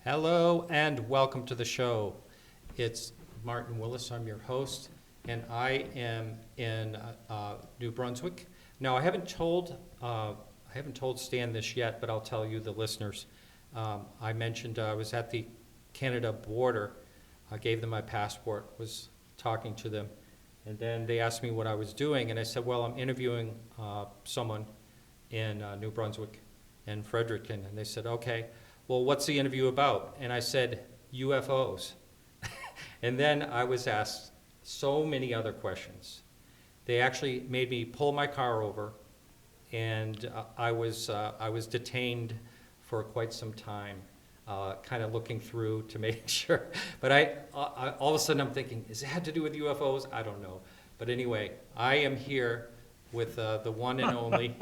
Hello and welcome to the show. It's Martin Willis, I'm your host, and I am in New Brunswick. Now I haven't told Stan this yet, but I'll tell you, the listeners. I mentioned I was at the Canada border. I gave them my passport, was talking to them, and then they asked me what I was doing, and I said, well, I'm interviewing someone in New Brunswick and Fredericton, and they said, okay, well, what's the interview about? And I said, UFOs. And then I was asked so many other questions. They actually made me pull my car over, and I was detained for quite some time, kind of looking through to make sure. But I all of a sudden I'm thinking, is it had to do with UFOs? I don't know. But anyway, I am here with the one and only,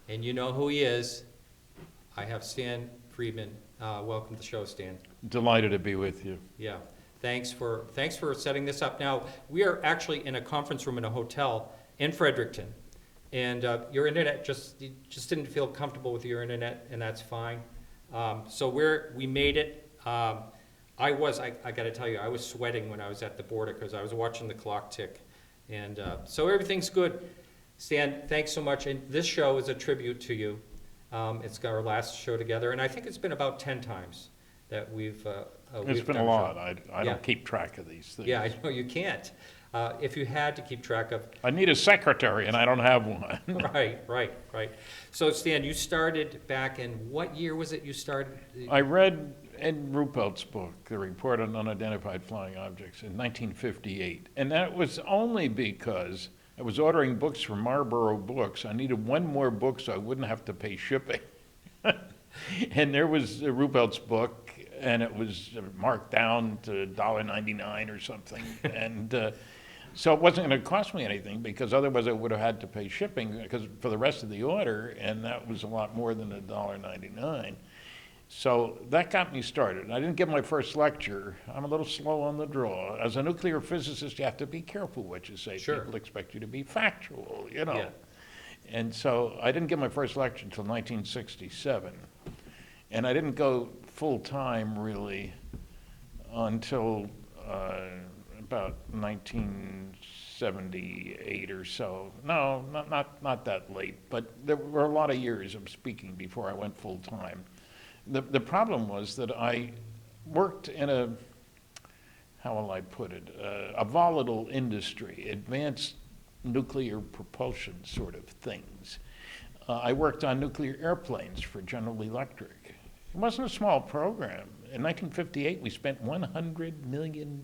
and you know who he is. I have Stanton Friedman. Welcome to the show, Stan. Delighted to be with you. Yeah, thanks for setting this up. Now, we are actually in a conference room in a hotel in Fredericton, and your internet just didn't feel comfortable with your internet, and that's fine. So we made it. I got to tell you, I was sweating when I was at the border because I was watching the clock tick, and so everything's good. Stan, thanks so much, and this show is a tribute to you. It's our last show together, and I think it's been about 10 times that we've It's been a lot. I don't keep track of these things. Yeah, I know you can't. If you had to keep track of... I need a secretary, and I don't have one. Right. So, Stan, you started back in, what year was it you started? I read Ed Ruppelt's book, The Report on Unidentified Flying Objects, in 1958, and that was only because I was ordering books from Marlboro Books. I needed one more book so I wouldn't have to pay shipping. And there was Ruppelt's book, and it was marked down to $1.99 or something. And so it wasn't going to cost me anything, because otherwise I would have had to pay shipping for the rest of the order, and that was a lot more than $1.99. So that got me started. I didn't give my first lecture. I'm a little slow on the draw. As a nuclear physicist, you have to be careful what you say. Sure. People expect you to be factual, you know. Yeah. And so I didn't give my first lecture until 1967. And I didn't go full-time, really, until about 1978 or so. No, not that late. But there were a lot of years of speaking before I went full-time. The problem was that I worked in a, how will I put it, a volatile industry, advanced nuclear propulsion sort of things. I worked on nuclear airplanes for General Electric. It wasn't a small program. In 1958, we spent $100 million.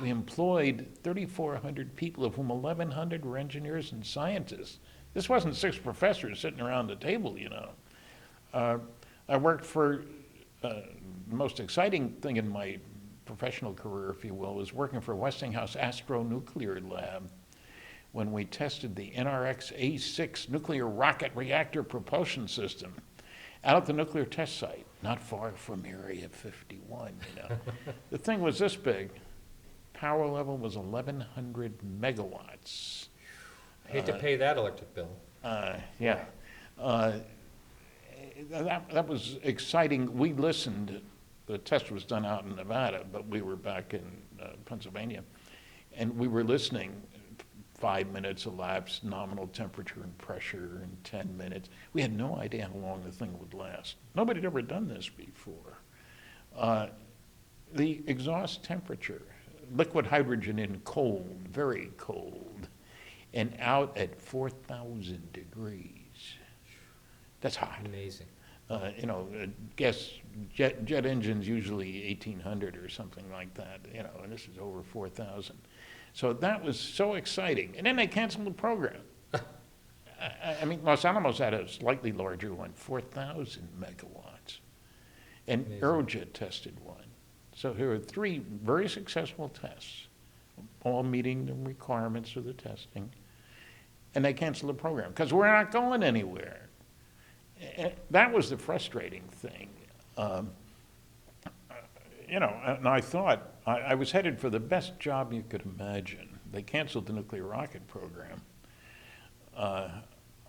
We employed 3,400 people, of whom 1,100 were engineers and scientists. This wasn't 6 professors sitting around the table, you know. I worked for, the most exciting thing in my professional career, if you will, was working for Westinghouse Astronuclear Lab when we tested the NRX-A6 nuclear rocket reactor propulsion system out at the nuclear test site, not far from Area 51, you know. The thing was this big. Power level was 1,100 megawatts. I hate to pay that electric bill. Yeah. That was exciting. We listened. The test was done out in Nevada, but we were back in Pennsylvania. And we were listening. 5 minutes elapsed, nominal temperature and pressure in 10 minutes. We had no idea how long the thing would last. Nobody had ever done this before. The exhaust temperature, liquid hydrogen in cold, very cold, and out at 4,000 degrees. That's hot. Amazing. You know, jet engines usually 1,800 or something like that, you know, and this is over 4,000. So that was so exciting. And then they canceled the program. I mean, Los Alamos had a slightly larger one, 4,000 megawatts. And Amazing. Aerojet tested one. So here are 3 very successful tests, all meeting the requirements of the testing. And they canceled the program because we're not going anywhere. And that was the frustrating thing. You know, and I thought, I was headed for the best job you could imagine. They canceled the nuclear rocket program.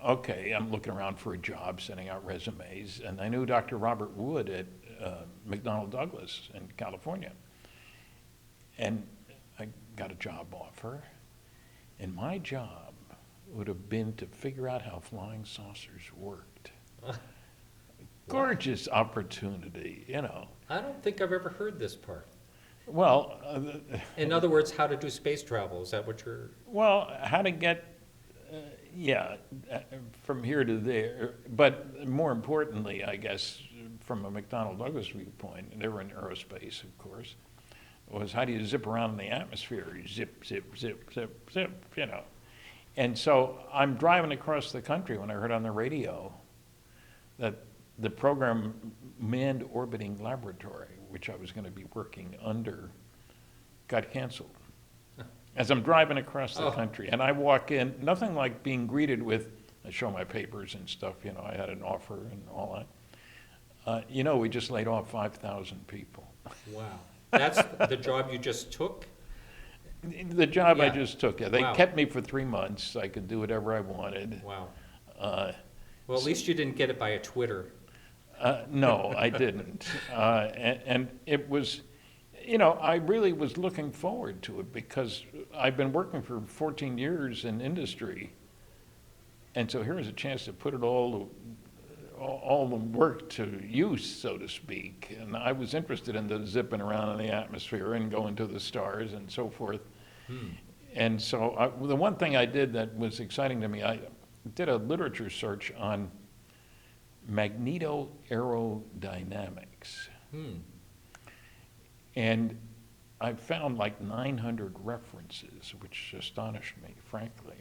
okay, I'm looking around for a job, sending out resumes, and I knew Dr. Robert Wood at McDonnell Douglas in California. And I got a job offer, and my job would have been to figure out how flying saucers worked. Gorgeous opportunity, you know. I don't think I've ever heard this part. Well, In other words, how to do space travel, is that what you're? well, how to get, from here to there. But more importantly, I guess, from a McDonnell Douglas viewpoint, and they were in aerospace, of course, was how do you zip around in the atmosphere? You zip, zip, zip, zip, zip, you know. And so I'm driving across the country when I heard on the radio that the program Manned Orbiting Laboratory, which I was going to be working under, got canceled. As I'm driving across the country, and I walk in, nothing like being greeted with, I show my papers and stuff, you know, I had an offer and all that. You know, we just laid off 5,000 people. Wow. That's the job you just took? The job I Yeah. just took, yeah. They Wow. kept me for 3 months. I could do whatever I wanted. Wow. Uh, Well, at least you didn't get it via Twitter. No, I didn't. And it was, you know, I really was looking forward to it because I've been working for 14 years in industry. And so here was a chance to put it all the work to use, so to speak. And I was interested in the zipping around in the atmosphere and going to the stars and so forth. And so the one thing I did that was exciting to me, I did a literature search on magnetoaerodynamics. And I found like 900 references, which astonished me, frankly,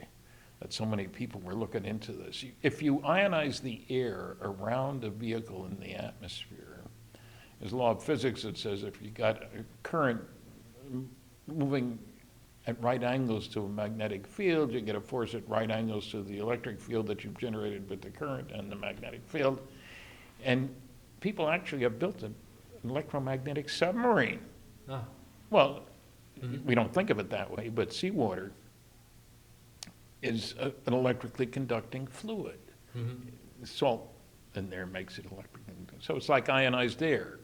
that so many people were looking into this. If you ionize the air around a vehicle in the atmosphere, there's a law of physics that says if you got a current moving at right angles to a magnetic field, you get a force at right angles to the electric field that you've generated with the current and the magnetic field. And people actually have built an electromagnetic submarine. Ah. Well, we don't think of it that way, but seawater is an electrically conducting fluid. Salt in there makes it electrically conducting. So it's like ionized air.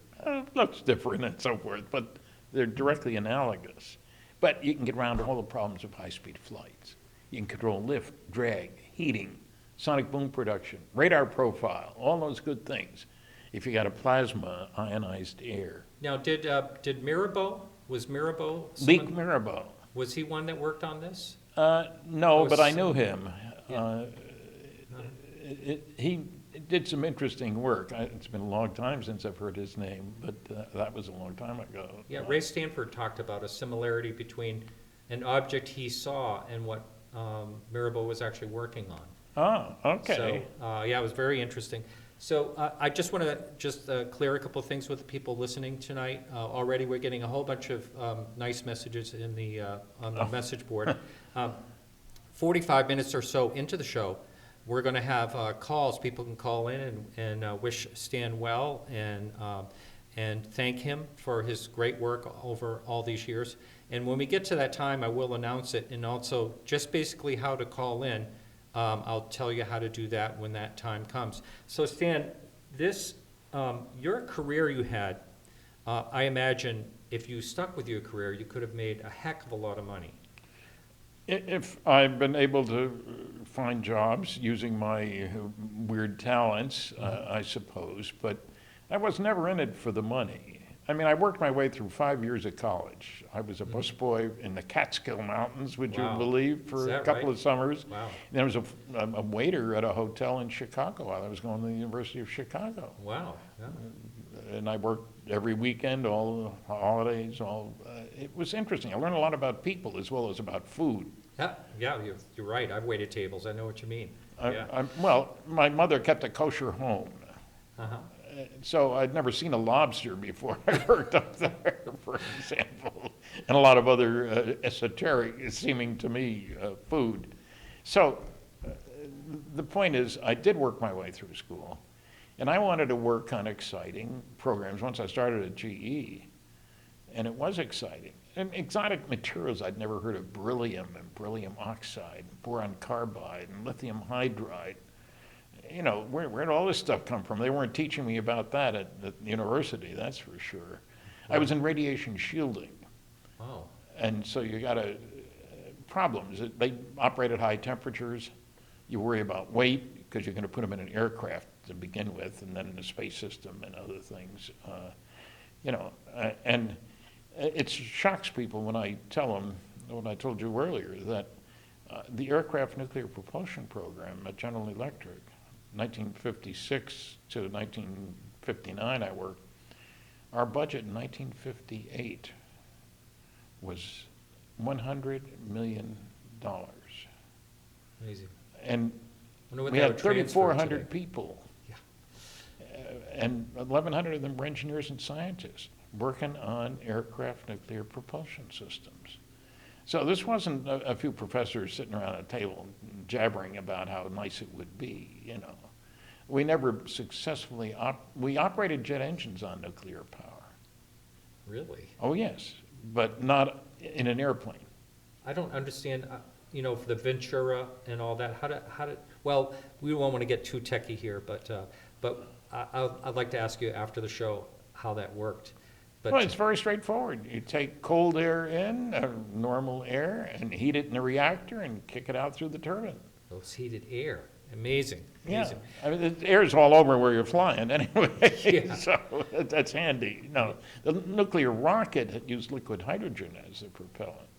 Looks different and so forth, but they're directly analogous. But you can get around all the problems of high-speed flights. You can control lift, drag, heating, sonic boom production, radar profile, all those good things if you got a plasma ionized air. Now, did Mirabeau, was Mirabeau? Leak Mirabeau. Was he one that worked on this? No, but I knew some- him. Yeah. He did some interesting work. It's been a long time since I've heard his name, but that was a long time ago. Yeah, Ray Stanford talked about a similarity between an object he saw and what Mirabeau was actually working on. Oh, okay. So, yeah, it was very interesting. So I just want to clear a couple of things with the people listening tonight. Already we're getting a whole bunch of nice messages in the on the message board. 45 minutes or so into the show, we're going to have calls. People can call in and wish Stan well and thank him for his great work over all these years. And when we get to that time, I will announce it, and also just basically how to call in. I'll tell you how to do that when that time comes. So Stan, this, your career you had, I imagine if you stuck with your career, you could have made a heck of a lot of money. If I've been able to find jobs using my weird talents, I suppose, but I was never in it for the money. I mean, I worked my way through 5 years of college. I was a busboy in the Catskill Mountains, would you Wow. believe, Is for a that couple right? of summers. Wow. And I was a waiter at a hotel in Chicago while I was going to the University of Chicago. Wow. Yeah. And I worked every weekend, all the holidays, it was interesting. I learned a lot about people as well as about food. Yeah, you're right. I've waited tables. I know what you mean. Well, my mother kept a kosher home. Uh-huh. So I'd never seen a lobster before I worked up there, for example, and a lot of other esoteric, seeming to me, food. So the point is, I did work my way through school, and I wanted to work on exciting programs once I started at GE, and it was exciting. And exotic materials, I'd never heard of beryllium and beryllium oxide, boron carbide, and lithium hydride. you know, where'd all this stuff come from? They weren't teaching me about that at the university, that's for sure. I was in radiation shielding. Oh, And so you got problems. They operate at high temperatures. You worry about weight because you're going to put them in an aircraft to begin with, and then in the space system and other things. You know, and it shocks people when I tell them what I told you earlier, that the aircraft nuclear propulsion program at General Electric, 1956 to 1959 I worked, our budget in 1958 was $100 million. amazing. And Wonder what we that had would transfer 3,400 today. people. Yeah. And 1,100 of them were engineers and scientists working on aircraft nuclear propulsion systems. So this wasn't a few professors sitting around a table jabbering about how nice it would be, you know. We never successfully, we operated jet engines on nuclear power. Really? Oh, yes, but not in an airplane. I don't understand, you know, for the Ventura and all that, well, we won't want to get too techie here, but I'd like to ask you after the show how that worked. But Well, it's very straightforward. You take cold air in, normal air, and heat it in a reactor and kick it out through the turbine. those heated air, amazing, Yeah, amazing. I mean, the air's all over where you're flying anyway, Yeah. so that's handy. No, the nuclear rocket had used liquid hydrogen as the propellant,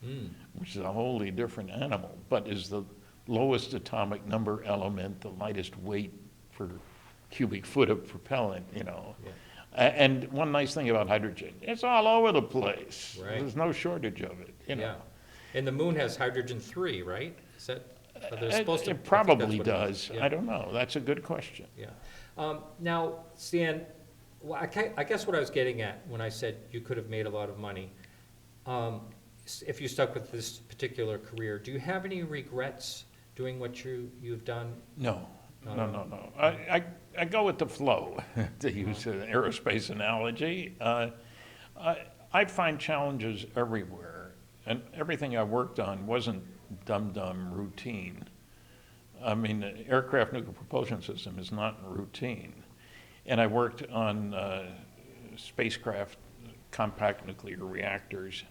which is a wholly different animal, but is the lowest atomic number element, the lightest weight for cubic foot of propellant, you know. Yeah. And one nice thing about hydrogen, it's all over the place. Right. There's no shortage of it, you know. Yeah, and the moon has hydrogen-3, right? Is that, are they supposed to? I It think probably that's what it is. does. Yeah. I don't know. That's a good question. Yeah. Now, Stan, well, I guess what I was getting at when I said you could have made a lot of money, if you stuck with this particular career, do you have any regrets doing what you've done? No, No, no, no. no, no. I go with the flow, to use an aerospace analogy. I find challenges everywhere, and everything I worked on wasn't dumb routine. I mean, the aircraft nuclear propulsion system is not routine. And I worked on spacecraft compact nuclear reactors,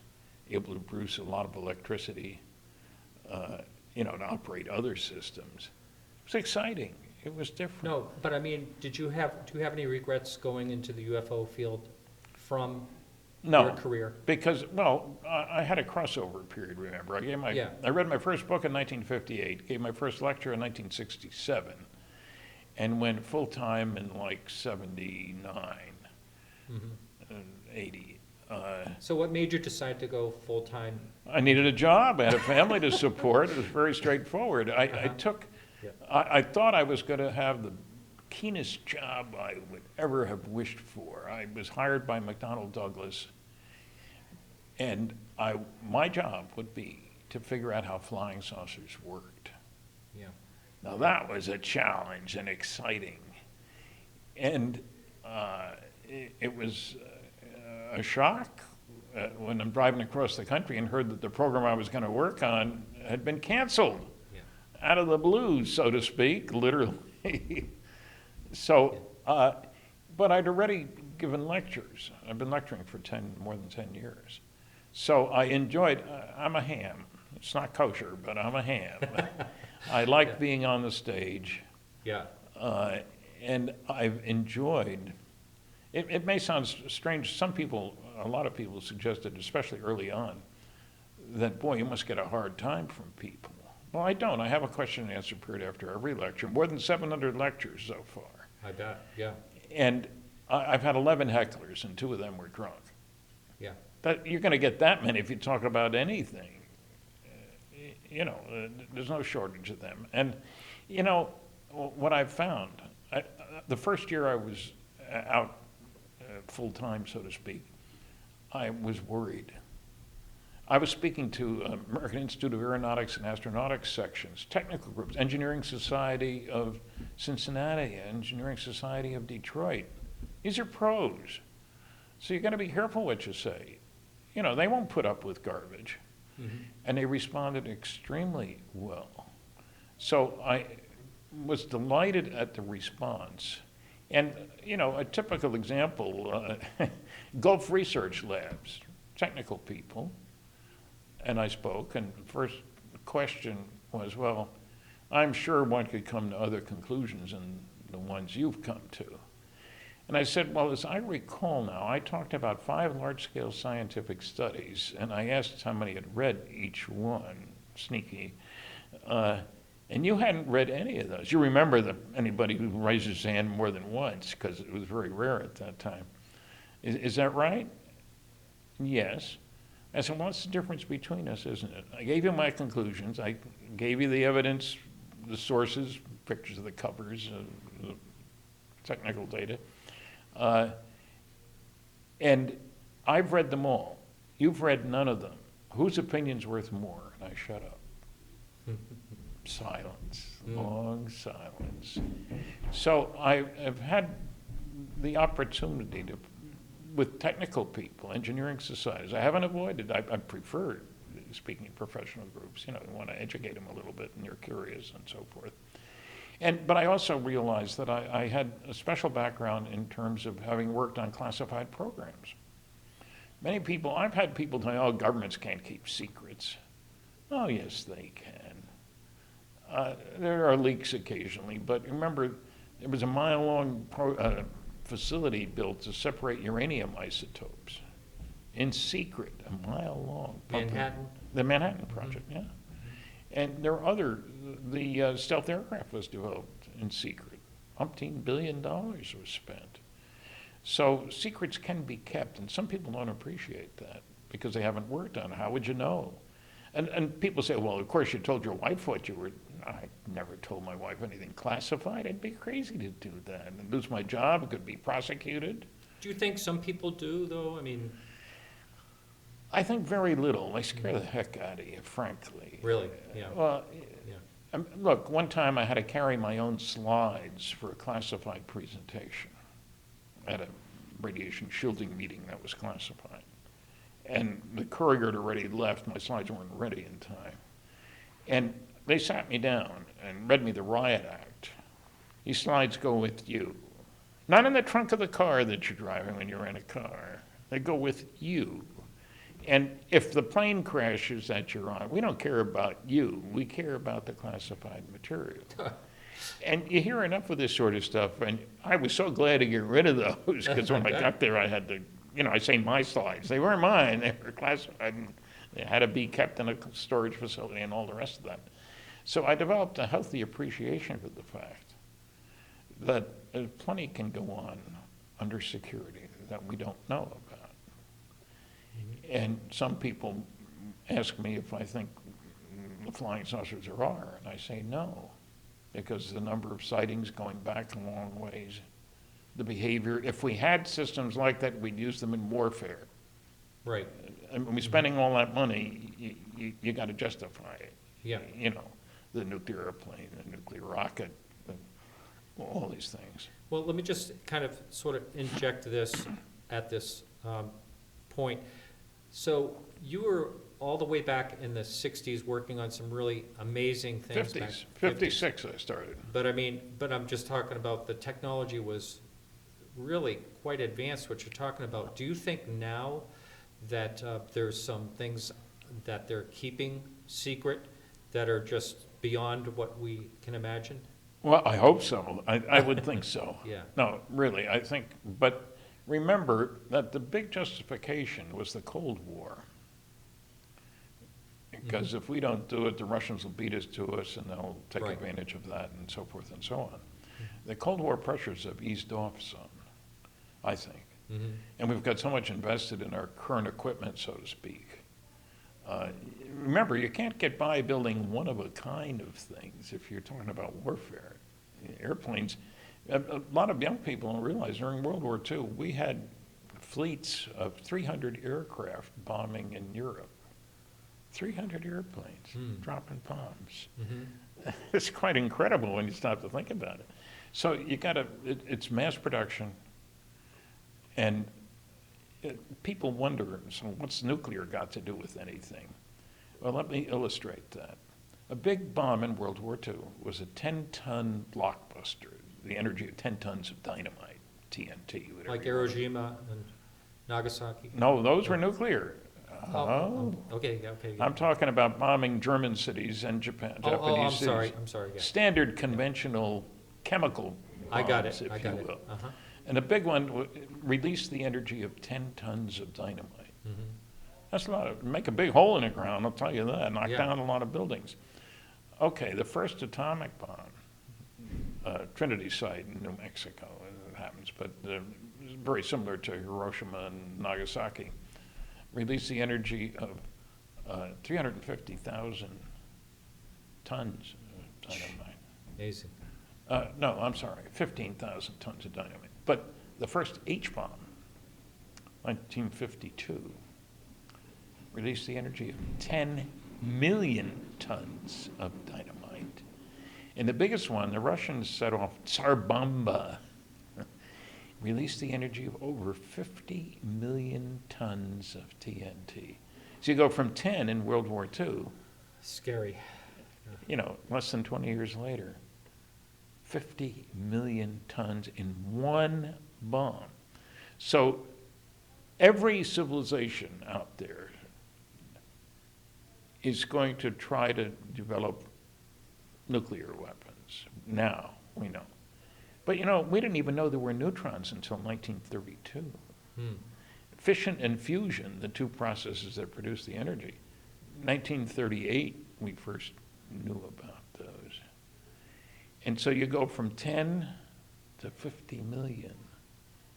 able to produce a lot of electricity, you know, to operate other systems. It was exciting. It was different. No, but I mean, do you have any regrets going into the UFO field from your career? Because, well, I had a crossover period, remember. Yeah. I read my first book in 1958, gave my first lecture in 1967, and went full-time in like 79 and 80. So what made you decide to go full-time? I needed a job. I had a family to support. It was very straightforward. I Yeah. I thought I was going to have the keenest job I would ever have wished for. I was hired by McDonnell Douglas, and my job would be to figure out how flying saucers worked. Yeah. Now that was a challenge and exciting, and it was a shock when I'm driving across the country and heard that the program I was going to work on had been canceled. Yeah. Out of the blue, so to speak, literally. So, but I'd already given lectures. I've been lecturing for more than 10 years. So I enjoyed, I'm a ham. It's not kosher, but I'm a ham. I like being on the stage. Yeah. And I've enjoyed, it may sound strange, a lot of people suggested, especially early on, that, boy, you must get a hard time from people. Well, I don't. I have a question and answer period after every lecture, more than 700 lectures so far. I bet, yeah, And I've had 11 hecklers, and 2 of them were drunk. yeah. You're going to get that many if you talk about anything. You know, there's no shortage of them. And, you know, what I've found, the first year I was out full-time, so to speak, I was worried. I was speaking to American Institute of Aeronautics and Astronautics sections, technical groups, Engineering Society of Cincinnati, Engineering Society of Detroit. These are pros. So you've got to be careful what you say. You know, they won't put up with garbage. And they responded extremely well. So was delighted at the response. And, you know, a typical example, Gulf Research Labs, technical people, and I spoke, and the first question was, well, I'm sure one could come to other conclusions than the ones you've come to. And I said, well, as I recall now, I talked about 5 large-scale scientific studies, and I asked how many had read each one, sneaky, and you hadn't read any of those. You remember anybody who raises his hand more than once, because it was very rare at that time. Is that right? Yes. I said, well, what's the difference between us, isn't it? I gave you my conclusions. I gave you the evidence, the sources, pictures of the covers, the technical data. And I've read them all. You've read none of them. Whose opinion's worth more? And I shut up. Silence, long silence. So I've had the opportunity to, with technical people, engineering societies, I haven't avoided, I prefer speaking in professional groups, you know, you want to educate them a little bit and they're curious and so forth. But I also realized that I had a special background in terms of having worked on classified programs. Many people, I've had people tell me, oh, governments can't keep secrets. Oh, yes, they can. There are leaks occasionally, but remember, there was a mile-long facility built to separate uranium isotopes in secret, a mile long. Manhattan? The Manhattan Project, yeah. And there are other, the stealth aircraft was developed in secret. $umpteen billion was spent. So secrets can be kept, and some people don't appreciate that because they haven't worked on it. How would you know? And people say, well, of course you told your wife what you were. I never told my wife anything classified. I'd be crazy to do that and lose my job. I could be prosecuted. Do you think some people do, though? I mean, I think very little. They scare the heck out of you, frankly. really? Yeah. Well, Yeah. look, one time I had to carry my own slides for a classified presentation at a radiation shielding meeting that was classified. And the courier had already left. My slides weren't ready in time. And they sat me down and read me the riot act. These slides go with you. Not in the trunk of the car that you're driving when you're in a car. They go with you. And if the plane crashes that you're on, we don't care about you. We care about the classified material. And you hear enough of this sort of stuff, and I was so glad to get rid of those, because when I got there, I had to, you know, I say my slides. They weren't mine. They were classified. And they had to be kept in a storage facility and all the rest of that. So I developed a healthy appreciation for the fact that plenty can go on under security that we don't know about. And some people ask me if I think the flying saucers are, and I say no, because the number of sightings going back a long ways, the behavior, if we had systems like that, we'd use them in warfare. Right. And when we're spending all that money, you got to justify it. Yeah. You know, the nuclear airplane, the nuclear rocket, all these things. Well, let me just kind of sort of inject this at this point. So you were all the way back in the 60s working on some really amazing things. 50s, 56 I started. But I mean, but I'm just talking about the technology was really quite advanced, what you're talking about. Do you think now that there's some things that they're keeping secret that are just beyond what we can imagine? Well, I hope so. I would think so. Yeah. No, really, I think, but remember that the big justification was the Cold War. Because if we don't do it, the Russians will beat us to us and they'll take Right. advantage of that and so forth and so on. The Cold War pressures have eased off some, I think. Mm-hmm. And we've got so much invested in our current equipment, so to speak. Remember, you can't get by building one-of-a-kind of things if you're talking about warfare. Airplanes, a lot of young people don't realize during World War II, we had fleets of 300 aircraft bombing in Europe. 300 airplanes dropping bombs. Mm-hmm. It's quite incredible when you stop to think about it. So you got to, it's mass production, and people wonder, so what's nuclear got to do with anything? Well, let me illustrate that. A big bomb in World War II was a 10-ton blockbuster, the energy of 10 tons of dynamite, TNT, whatever. Like you want. Hiroshima and Nagasaki? No, those were nuclear. Okay, okay. I'm talking about bombing German cities and Japanese I'm cities. sorry, yeah. Standard conventional chemical I got bombs, it, I if got you it. will. Uh-huh. And a big one released the energy of 10 tons of dynamite. Mm-hmm. That's a lot of, make a big hole in the ground, I'll tell you that, knock Yeah. down a lot of buildings. Okay, the first atomic bomb, Trinity site in New Mexico, it happens, but very similar to Hiroshima and Nagasaki, released the energy of 350,000 tons of dynamite. Amazing. No, I'm sorry, 15,000 tons of dynamite. But the first H-bomb, 1952, released the energy of 10 million tons of dynamite. And the biggest one, the Russians set off Tsar Bomba, released the energy of over 50 million tons of TNT. So you go from 10 in World War II, Scary. you know, less than 20 years later, 50 million tons in one bomb. So every civilization out there is going to try to develop nuclear weapons. Now, we know. But you know, we didn't even know there were neutrons until 1932. Fission and fusion, the two processes that produce the energy, 1938 we first knew about those. And so you go from 10 to 50 million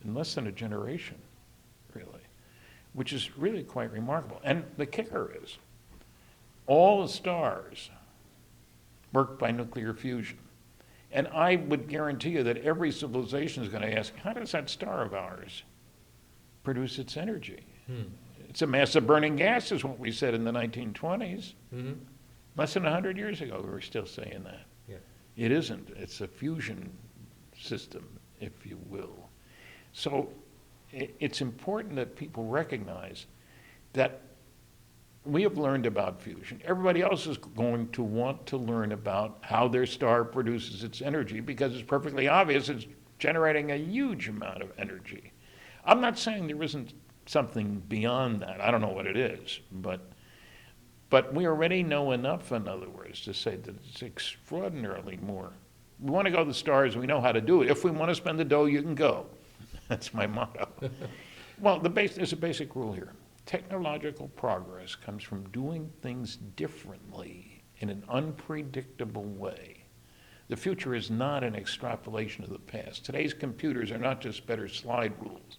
in less than a generation, really, which is really quite remarkable. And the kicker is, all the stars work by nuclear fusion. And I would guarantee you that every civilization is going to ask, how does that star of ours produce its energy? It's a mass of burning gas, is what we said in the 1920s. Mm-hmm. Less than 100 years ago, we were still saying that. Yeah. It isn't. It's a fusion system, if you will. So it's important that people recognize that we have learned about fusion. Everybody else is going to want to learn about how their star produces its energy, because it's perfectly obvious it's generating a huge amount of energy. I'm not saying there isn't something beyond that. I don't know what it is, but we already know enough, in other words, to say that it's extraordinarily more. We want to go to the stars, we know how to do it. If we want to spend the dough, you can go. That's my motto. Well, there's a basic rule here. Technological progress comes from doing things differently in an unpredictable way. The future is not an extrapolation of the past. Today's computers are not just better slide rules.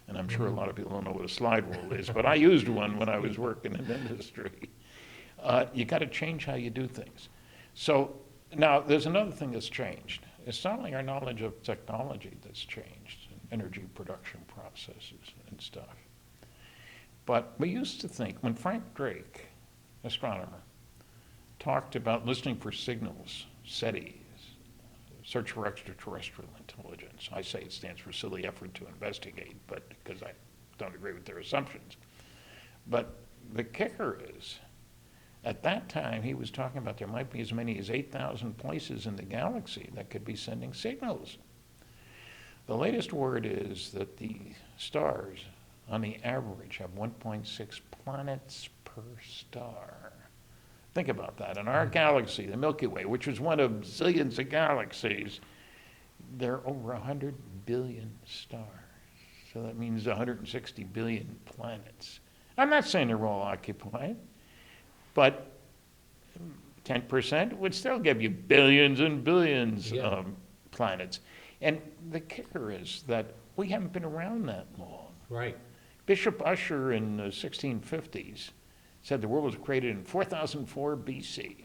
And I'm sure a lot of people don't know what a slide rule is, but I used one when I was working in industry. You got to change how you do things. So now there's another thing that's changed. It's not only our knowledge of technology that's changed, energy production processes and stuff. But we used to think, when Frank Drake, astronomer, talked about listening for signals, SETI, Search for Extraterrestrial Intelligence. I say it stands for Silly Effort to Investigate, but because I don't agree with their assumptions. But the kicker is, at that time, he was talking about there might be as many as 8,000 places in the galaxy that could be sending signals. The latest word is that the stars, on the average, have 1.6 planets per star. Think about that. In our galaxy, the Milky Way, which is one of zillions of galaxies, there are over 100 billion stars. So that means 160 billion planets. I'm not saying they're all occupied, but 10% would still give you billions and billions of planets. And the kicker is that we haven't been around that long. Right. Bishop Ussher in the 1650s said the world was created in 4004 BC.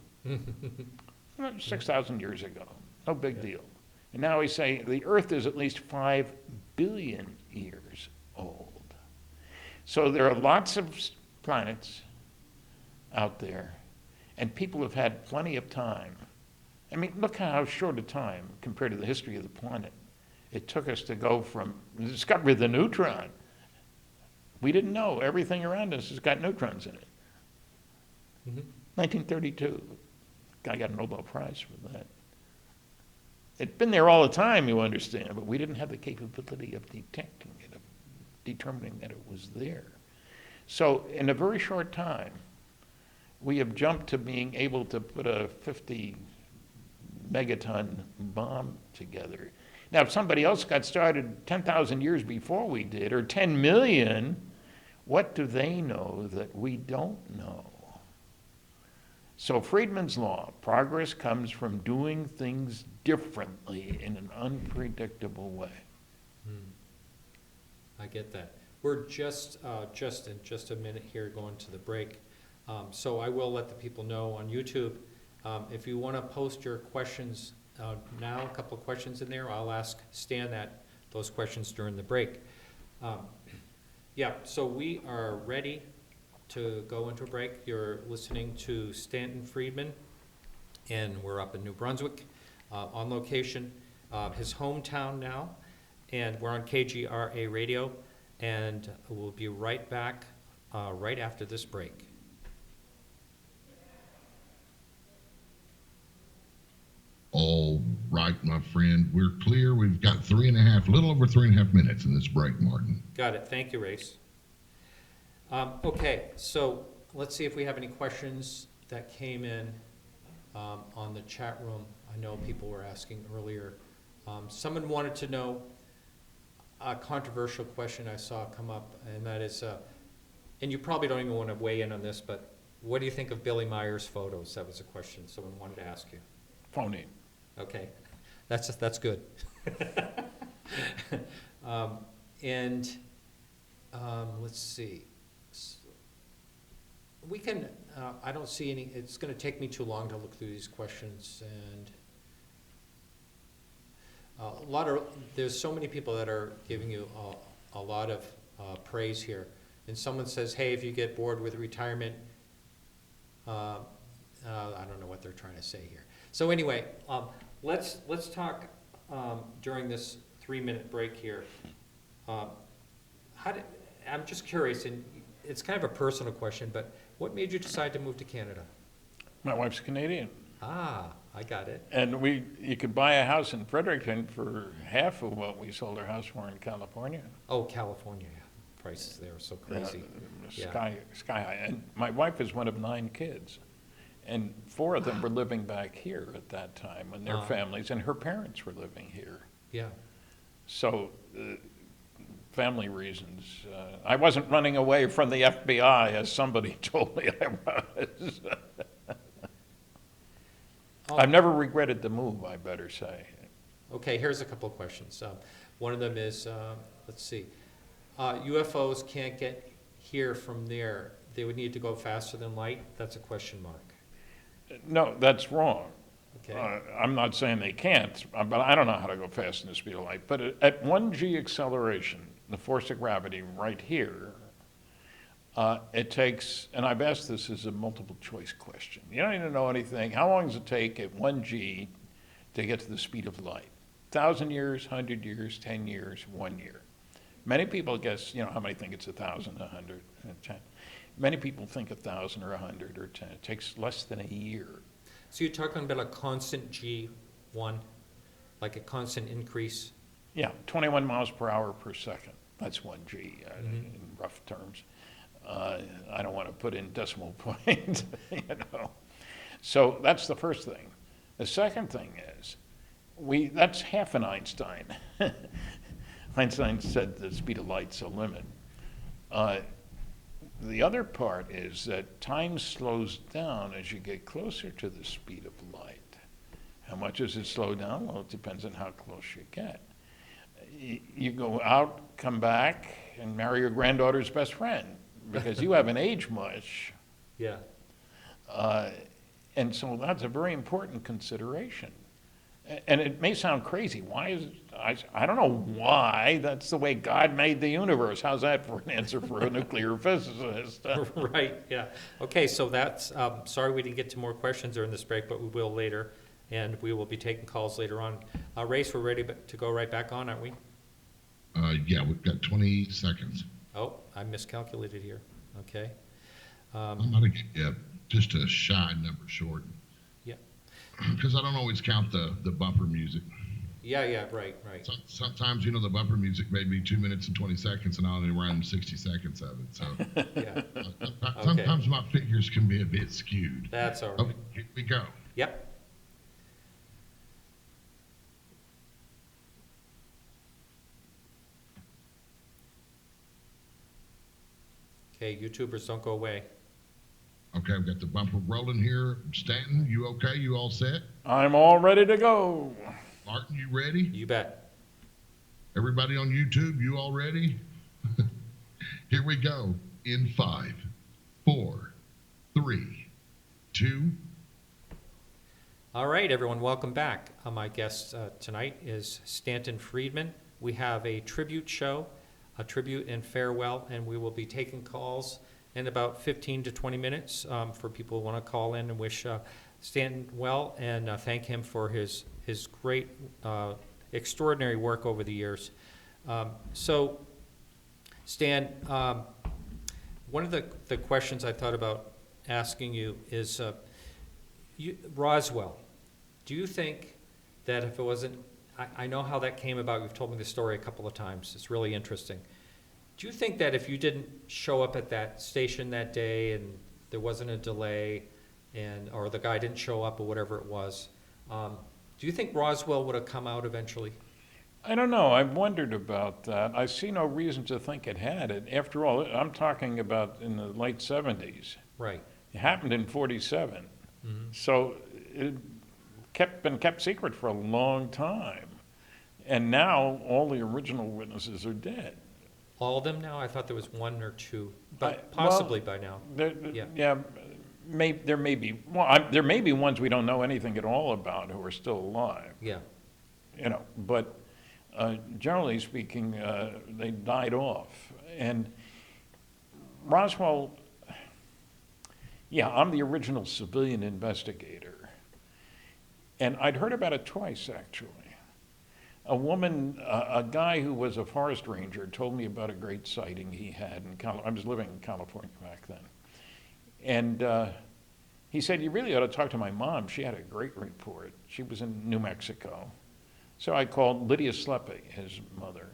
6,000 years ago. No big deal. And now we say the Earth is at least 5 billion years old. So there are lots of planets out there, and people have had plenty of time. I mean, look how short a time compared to the history of the planet it took us to go from the discovery of the neutron. We didn't know everything around us has got neutrons in it. 1932. Guy got a Nobel Prize for that. It'd been there all the time, you understand, but we didn't have the capability of detecting it, of determining that it was there. So in a very short time, we have jumped to being able to put a 50 megaton bomb together. Now, if somebody else got started 10,000 years before we did, or 10 million, what do they know that we don't know? So Friedman's law, progress comes from doing things differently in an unpredictable way. I get that. We're just in just a minute here going to the break. So I will let the people know on YouTube, if you want to post your questions now, a couple of questions in there, I'll ask Stan those questions during the break. Yeah, so we are ready to go into a break. You're listening to Stanton Friedman, and we're up in New Brunswick on location, his hometown now, and we're on KGRA radio, and we'll be right back right after this break. All right, my friend, we're clear. We've got a little over 3.5 minutes in this break, Martin. Got it. Thank you, Race. Okay, so let's see if we have any questions that came in on the chat room. I know people were asking earlier. Someone wanted to know a controversial question I saw come up, and that is, and you probably don't even want to weigh in on this, but what do you think of Billy Meyer's photos? That was a question someone wanted to ask you. Phony. Okay, that's good. Let's see. We can, I don't see any, it's going to take me too long to look through these questions, and there's so many people that are giving you a lot of praise here. And someone says, hey, if you get bored with retirement, I don't know what they're trying to say here. So anyway, let's talk during this 3-minute break here. I'm just curious, and it's kind of a personal question, but what made you decide to move to Canada? My wife's Canadian. Ah, I got it. And you could buy a house in Fredericton for half of what we sold our house for in California. Oh, California, yeah. Prices there are so crazy. Sky high. And my wife is one of 9 kids. And 4 of them were living back here at that time, and their families, and her parents were living here. Yeah. So, family reasons. I wasn't running away from the FBI, as somebody told me I was. I've never regretted the move, I better say. Okay, here's a couple of questions. One of them is, let's see, UFOs can't get here from there. They would need to go faster than light? That's a question mark. No, that's wrong. Okay. I'm not saying they can't, but I don't know how to go faster than the speed of light. But at 1g acceleration, the force of gravity right here, it takes, and I've asked this as a multiple choice question. You don't need to know anything. How long does it take at 1g to get to the speed of light? 1,000 years, 100 years, 10 years, 1 year. Many people guess, how many think it's 1,000, 100, 10. Many people think 1,000 or 100 or 10. It takes less than a year. So you're talking about a constant G1, like a constant increase? Yeah, 21 miles per hour per second. That's 1G in rough terms. I don't want to put in decimal points, So that's the first thing. The second thing is, that's half an Einstein. Einstein said the speed of light's a limit. The other part is that time slows down as you get closer to the speed of light. How much does it slow down? Well, it depends on how close you get. You go out, come back, and marry your granddaughter's best friend because you haven't aged much. Yeah. And so that's a very important consideration. And it may sound crazy. Why is it? I don't know why. That's the way God made the universe. How's that for an answer for a nuclear physicist? Right, yeah. Okay, so that's, sorry we didn't get to more questions during this break, but we will later, and we will be taking calls later on. Race, we're ready to go right back on, aren't we? Yeah, we've got 20 seconds. Oh, I miscalculated here. Okay. I'm going to get just a shy number short. Yeah. because I don't always count the bumper music. Yeah, right. Sometimes, the bumper music may be 2 minutes and 20 seconds, and I only run 60 seconds of it. So Yeah, sometimes my figures can be a bit skewed. that's all Okay, right. here we go. Yep. Okay, YouTubers, don't go away. Okay, I've got the bumper rolling here. Stanton, you okay? You all set? I'm all ready to go. Martin, you ready? You bet. Everybody on YouTube, you all ready? Here we go. In 5, 4, 3, 2. All right, everyone, welcome back. My guest tonight is Stanton Friedman. We have a tribute show, a tribute and farewell, and we will be taking calls in about 15 to 20 minutes for people who want to call in and wish Stanton well and thank him for his great, extraordinary work over the years. So, Stan, one of the questions I thought about asking you is, Roswell, do you think that if it wasn't, I know how that came about, you've told me the story a couple of times, it's really interesting. Do you think that if you didn't show up at that station that day and there wasn't a delay or the guy didn't show up or whatever it was, do you think Roswell would have come out eventually? I don't know. I've wondered about that. I see no reason to think it had it. After all, I'm talking about in the late 70s. Right. It happened in 47. Mm-hmm. So it been kept secret for a long time. And now all the original witnesses are dead. All of them now? I thought there was one or two, but well, possibly by now. Yeah. There may be. Well, there may be ones we don't know anything at all about who are still alive. Yeah. But generally speaking, they died off. And Roswell, I'm the original civilian investigator. And I'd heard about it twice, actually. A guy who was a forest ranger told me about a great sighting he had in I was living in California back then. And he said, you really ought to talk to my mom. She had a great report. She was in New Mexico. So I called Lydia Slepe, his mother,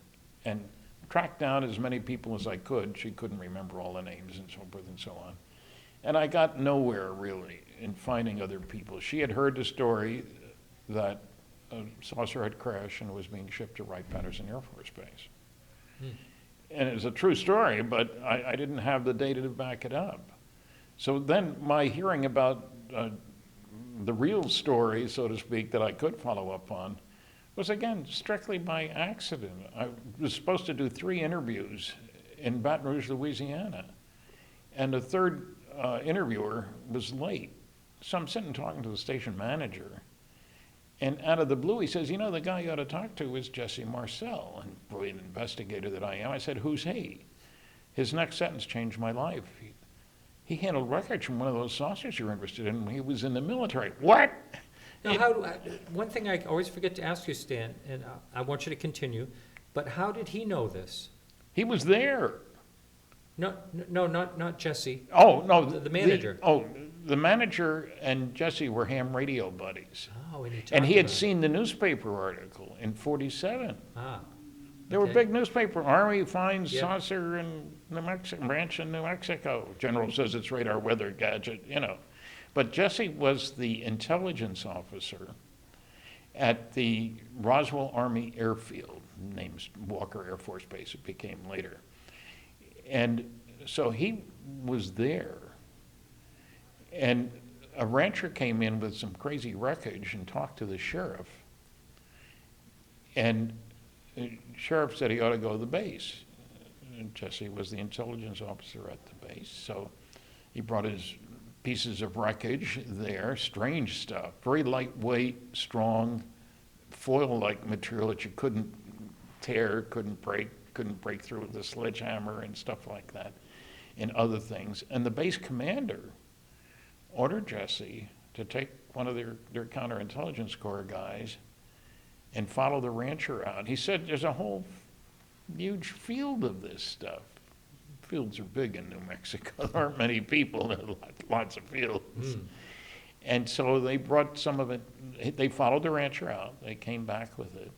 and tracked down as many people as I could. She couldn't remember all the names and so forth and so on. And I got nowhere, really, in finding other people. She had heard the story that a saucer had crashed and was being shipped to Wright-Patterson Air Force Base. And it's a true story, but I didn't have the data to back it up. So then my hearing about the real story, so to speak, that I could follow up on was, again, strictly by accident. I was supposed to do 3 interviews in Baton Rouge, Louisiana, and the third interviewer was late. So I'm sitting talking to the station manager, and out of the blue, he says, the guy you ought to talk to is Jesse Marcel. And boy, an investigator that I am, I said, who's he? His next sentence changed my life. He handled records from one of those saucers you're interested in when he was in the military. What? Now, one thing I always forget to ask you, Stan, and I want you to continue, but how did he know this? He was there. No, not Jesse. Oh, no. The manager. The manager and Jesse were ham radio buddies. Oh, and he had seen the newspaper article in 47. There were big newspaper. Army finds saucer in New Mexico, branch in New Mexico. General says it's radar weather gadget, But Jesse was the intelligence officer at the Roswell Army Airfield, named Walker Air Force Base, it became later. And so he was there. And a rancher came in with some crazy wreckage and talked to the sheriff. And the sheriff said he ought to go to the base. And Jesse was the intelligence officer at the base. So he brought his pieces of wreckage there, strange stuff, very lightweight, strong, foil-like material that you couldn't tear, couldn't break through with a sledgehammer and stuff like that, and other things. And the base commander ordered Jesse to take one of their counterintelligence corps guys and follow the rancher out. He said there's a whole huge field of this stuff. Fields are big in New Mexico. There aren't many people, there are lots of fields. And so they brought some of it, they followed the rancher out, they came back with it.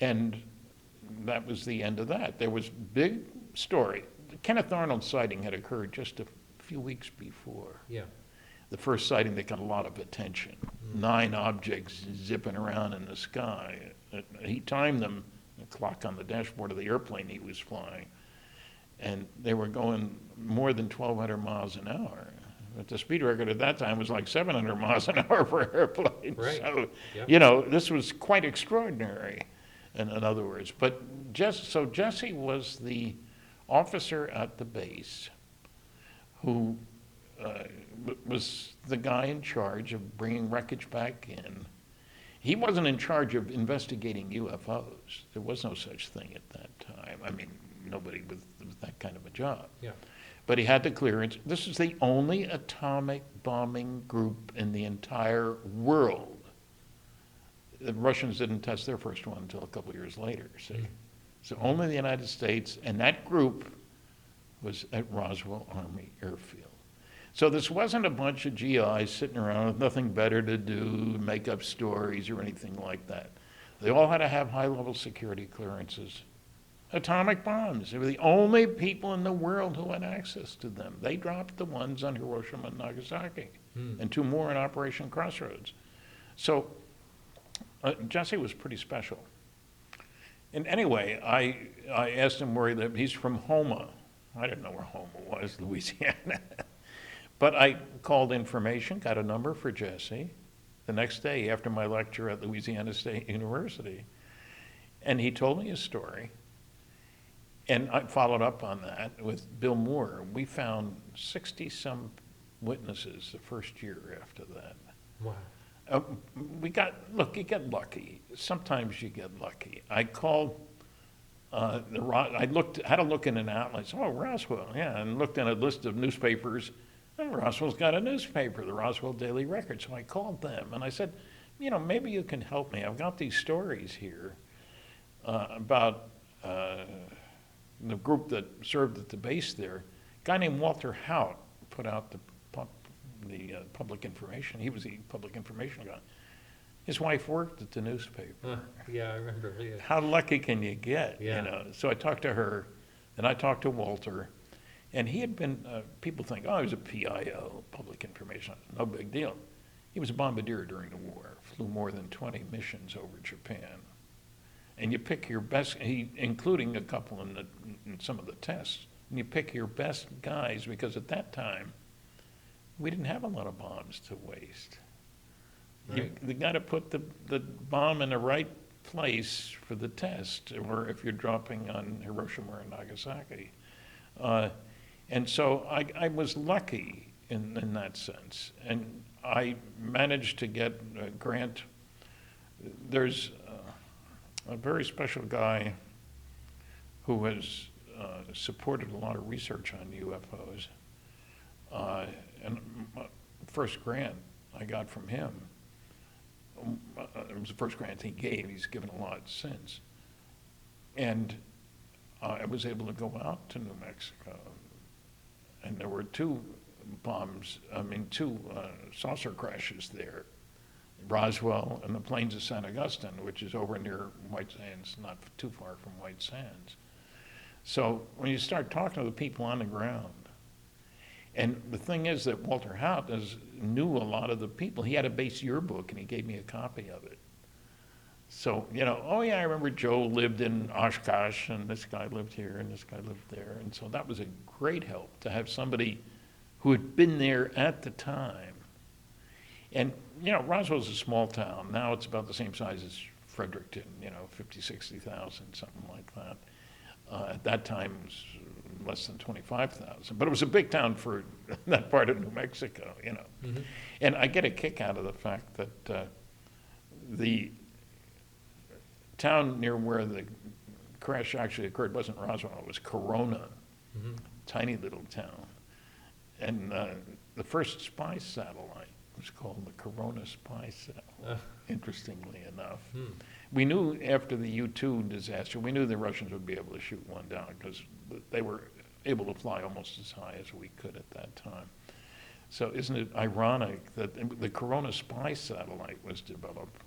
And that was the end of that. There was big story. The Kenneth Arnold sighting had occurred just a few weeks before. Yeah. The first sighting that got a lot of attention. 9 objects zipping around in the sky. He timed them, the clock on the dashboard of the airplane he was flying, and they were going more than 1,200 miles an hour. But the speed record at that time was like 700 miles an hour for airplanes. Right. So, Yep. this was quite extraordinary, in other words. But so Jesse was the officer at the base who was the guy in charge of bringing wreckage back in. He wasn't in charge of investigating UFOs. There was no such thing at that time. I mean, nobody with that kind of a job. Yeah. But he had the clearance. This is the only atomic bombing group in the entire world. The Russians didn't test their first one until a couple of years later, see? So only the United States, and that group was at Roswell Army Airfield. So this wasn't a bunch of GIs sitting around with nothing better to do, make up stories or anything like that. They all had to have high-level security clearances. Atomic bombs. They were the only people in the world who had access to them. They dropped the ones on Hiroshima and Nagasaki, and 2 more in Operation Crossroads. So Jesse was pretty special. And anyway, I asked him where he lived. He's from Houma. I didn't know where Houma was, Louisiana. But I called information, got a number for Jesse the next day after my lecture at Louisiana State University. And he told me his story. And I followed up on that with Bill Moore. We found 60-some witnesses the first year after that. Wow. You get lucky. Sometimes you get lucky. I called had a look in an outlet. So, Roswell, yeah, and looked in a list of newspapers. And Roswell's got a newspaper, the Roswell Daily Record. So I called them and I said, maybe you can help me. I've got these stories here about the group that served at the base there. A guy named Walter Hout put out the public information. He was the public information guy. His wife worked at the newspaper. Yeah, I remember. Yeah. How lucky can you get? Yeah. So I talked to her, and I talked to Walter, and he had been. People think, he was a PIO, public information. No big deal. He was a bombardier during the war. Flew more than 20 missions over Japan. And you pick your best, including a couple in some of the tests, and you pick your best guys because at that time, we didn't have a lot of bombs to waste. Right. You got to put the bomb in the right place for the test, or if you're dropping on Hiroshima or Nagasaki. And so I was lucky in that sense. And I managed to get a grant. There's a very special guy who has supported a lot of research on UFOs. And my first grant I got from him, it was the first grant he gave. He's given a lot since. And I was able to go out to New Mexico. And there were 2 saucer crashes there. Roswell and the plains of San Augustine, which is over near White Sands, not too far from White Sands. So when you start talking to the people on the ground, and the thing is that Walter Hout knew a lot of the people. He had a base yearbook, and he gave me a copy of it. So, I remember Joe lived in Oshkosh, and this guy lived here, and this guy lived there. And so that was a great help to have somebody who had been there at the time. And, Roswell's a small town. Now it's about the same size as Fredericton, 50, 60,000, something like that. At that time, it was less than 25,000. But it was a big town for that part of New Mexico, Mm-hmm. And I get a kick out of the fact that the town near where the crash actually occurred wasn't Roswell, it was Corona, tiny little town. And the first spy satellite was called the Corona Spy Satellite, interestingly enough. We knew after the U-2 disaster, we knew the Russians would be able to shoot one down because they were able to fly almost as high as we could at that time. So isn't it ironic that the Corona spy satellite was developed?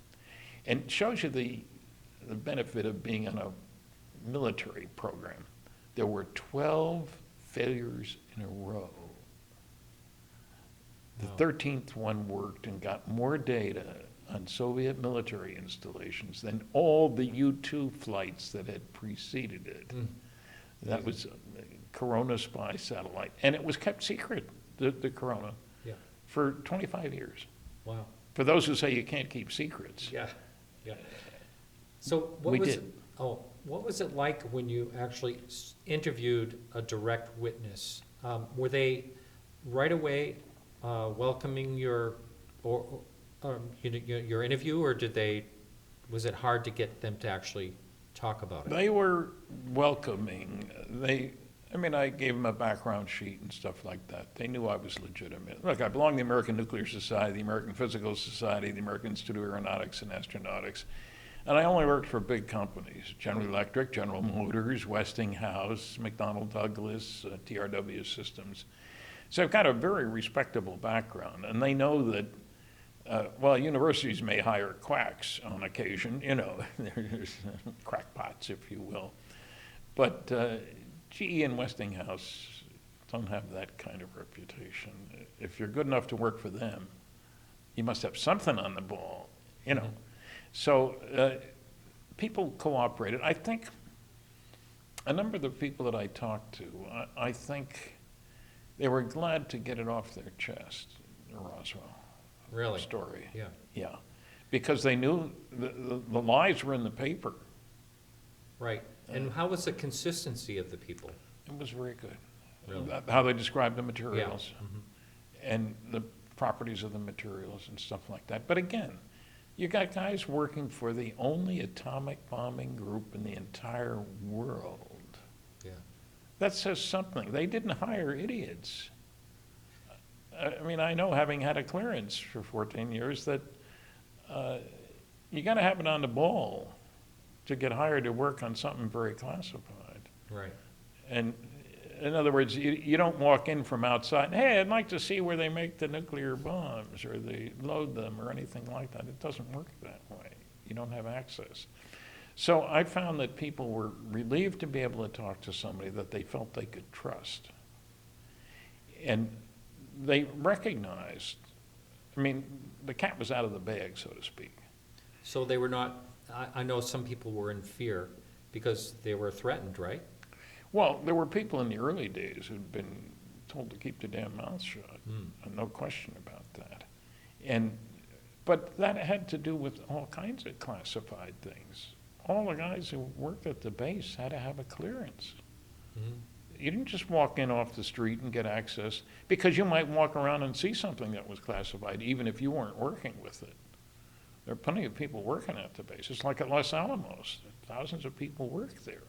And it shows you the benefit of being in a military program. There were 12 failures in a row. The 13th one worked and got more data on Soviet military installations than all the U-2 flights that had preceded it. That was Corona spy satellite. And it was kept secret, the Corona, for 25 years. Wow. For those who say you can't keep secrets. Yeah. So We did. what was it like when you actually interviewed a direct witness? Were they right away welcoming your interview, or was it hard to get them to actually talk about it? They were welcoming. I gave them a background sheet and stuff like that. They knew I was legitimate. Look, I belong to the American Nuclear Society, the American Physical Society, the American Institute of Aeronautics and Astronautics. And I only worked for big companies, General Electric, General Motors, Westinghouse, McDonnell Douglas, TRW Systems. So I've got a very respectable background. And they know that, universities may hire quacks on occasion, there's crackpots, if you will. But GE and Westinghouse don't have that kind of reputation. If you're good enough to work for them, you must have something on the ball, So people cooperated. I think a number of the people that I talked to, I think they were glad to get it off their chest, the Roswell story. Yeah. Because they knew the lies were in the paper. Right. And how was the consistency of the people? It was very good. Really? How they described the materials and the properties of the materials and stuff like that. But again, you got guys working for the only atomic bombing group in the entire world. Yeah. That says something. They didn't hire idiots. I know, having had a clearance for 14 years, that you got to have it on the ball to get hired to work on something very classified. Right. And in other words, you don't walk in from outside, hey, I'd like to see where they make the nuclear bombs or they load them or anything like that. It doesn't work that way. You don't have access. So I found that people were relieved to be able to talk to somebody that they felt they could trust. And they recognized, the cat was out of the bag, so to speak. So they were not, I know some people were in fear because they were threatened, right? Well, there were people in the early days who'd been told to keep their damn mouths shut, no question about that. But that had to do with all kinds of classified things. All the guys who worked at the base had to have a clearance. You didn't just walk in off the street and get access, because you might walk around and see something that was classified, even if you weren't working with it. There are plenty of people working at the base. It's like at Los Alamos. Thousands of people work there.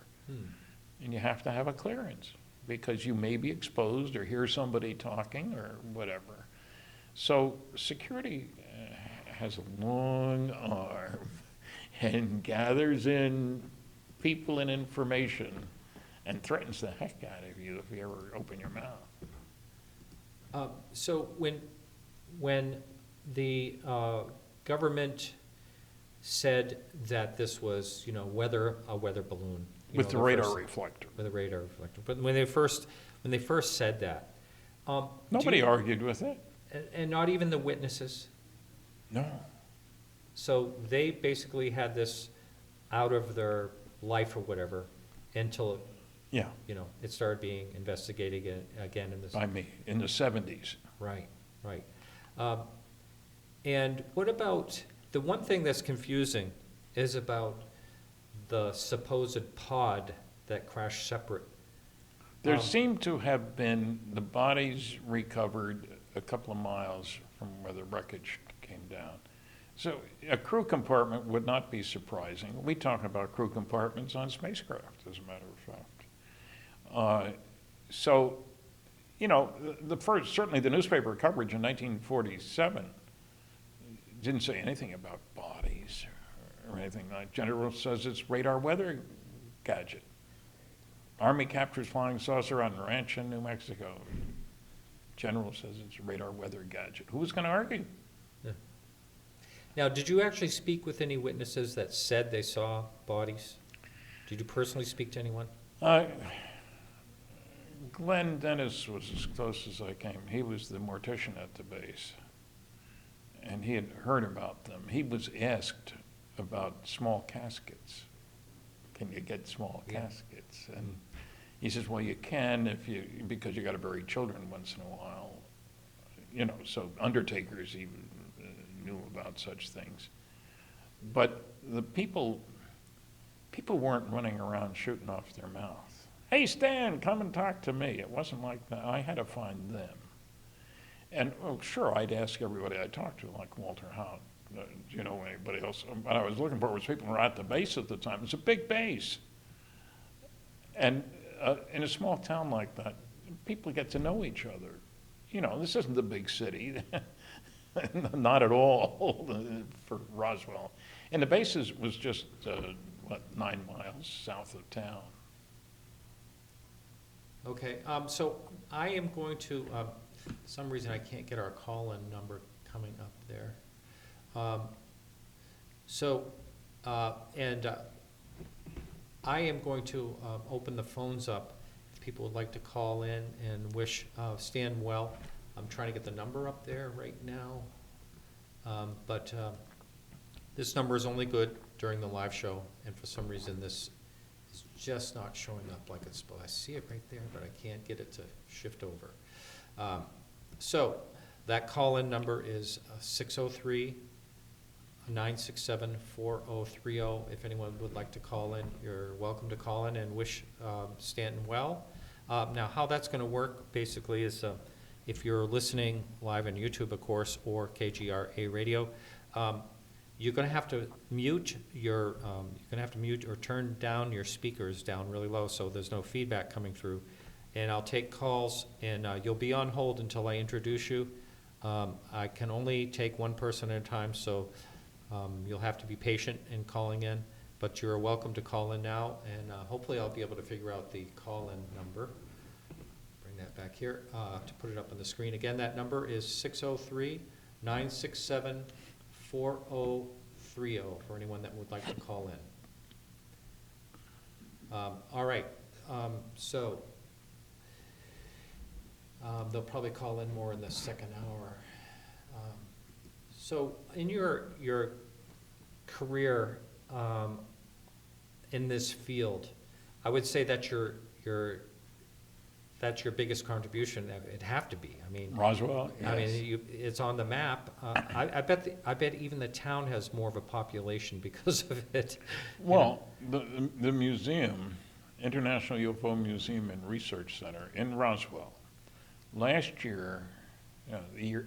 And you have to have a clearance, because you may be exposed or hear somebody talking or whatever. So security has a long arm and gathers in people and information and threatens the heck out of you if you ever open your mouth. So when the government said that this was, a weather balloon. With the radar reflector. With a radar reflector. But when they first said that. Nobody argued with it. And not even the witnesses? No. So they basically had this out of their life or whatever until it started being investigated again in this. By me, in the 70s. Right. And what about, the one thing that's confusing is about the supposed pod that crashed separate. There seemed to have been the bodies recovered a couple of miles from where the wreckage came down. So a crew compartment would not be surprising. We talk about crew compartments on spacecraft, as a matter of fact. Certainly the newspaper coverage in 1947 didn't say anything about bodies or anything like that. General says it's radar weather gadget. Army captures flying saucer on ranch in New Mexico. General says it's a radar weather gadget. Who was going to argue? Yeah. Now, did you actually speak with any witnesses that said they saw bodies? Did you personally speak to anyone? Glenn Dennis was as close as I came. He was the mortician at the base, and he had heard about them. He was asked about small caskets. Can you get small caskets? And he says, well, you can because you got to bury children once in a while. You know, so undertakers even knew about such things. But the people weren't running around shooting off their mouth. Hey, Stan, come and talk to me. It wasn't like that. I had to find them. And sure, I'd ask everybody I talked to, like Walter Howe, do you know anybody else? What I was looking for was people who were at the base at the time. It's a big base. And in a small town like that, people get to know each other. You know, this isn't the big city. Not at all for Roswell. And the base was just, 9 miles south of town. Okay, so I am going to, for some reason I can't get our call-in number coming up there. I am going to open the phones up if people would like to call in and wish Stan well. I'm trying to get the number up there right now, but this number is only good during the live show, and for some reason this is just not showing up like it's supposed. I see it right there, but I can't get it to shift over. So that call-in number is 603-967-4030. If anyone would like to call in, you're welcome to call in and wish Stanton well. Now, how that's going to work basically is if you're listening live on YouTube, of course, or KGRA radio, you're going to have to mute your, or turn down your speakers down really low so there's no feedback coming through. And I'll take calls, and you'll be on hold until I introduce you. I can only take one person at a time, so you'll have to be patient in calling in, but you're welcome to call in now, and hopefully I'll be able to figure out the call-in number. Bring that back here to put it up on the screen. Again, that number is 603-967-4030 for anyone that would like to call in. All right, so they'll probably call in more in the second hour. So in your career in this field, I would say that's your biggest contribution. It'd have to be. I mean, Roswell. Yes. I mean, it's on the map. I bet even the town has more of a population because of it. Well, the museum, International UFO Museum and Research Center in Roswell, last year, the year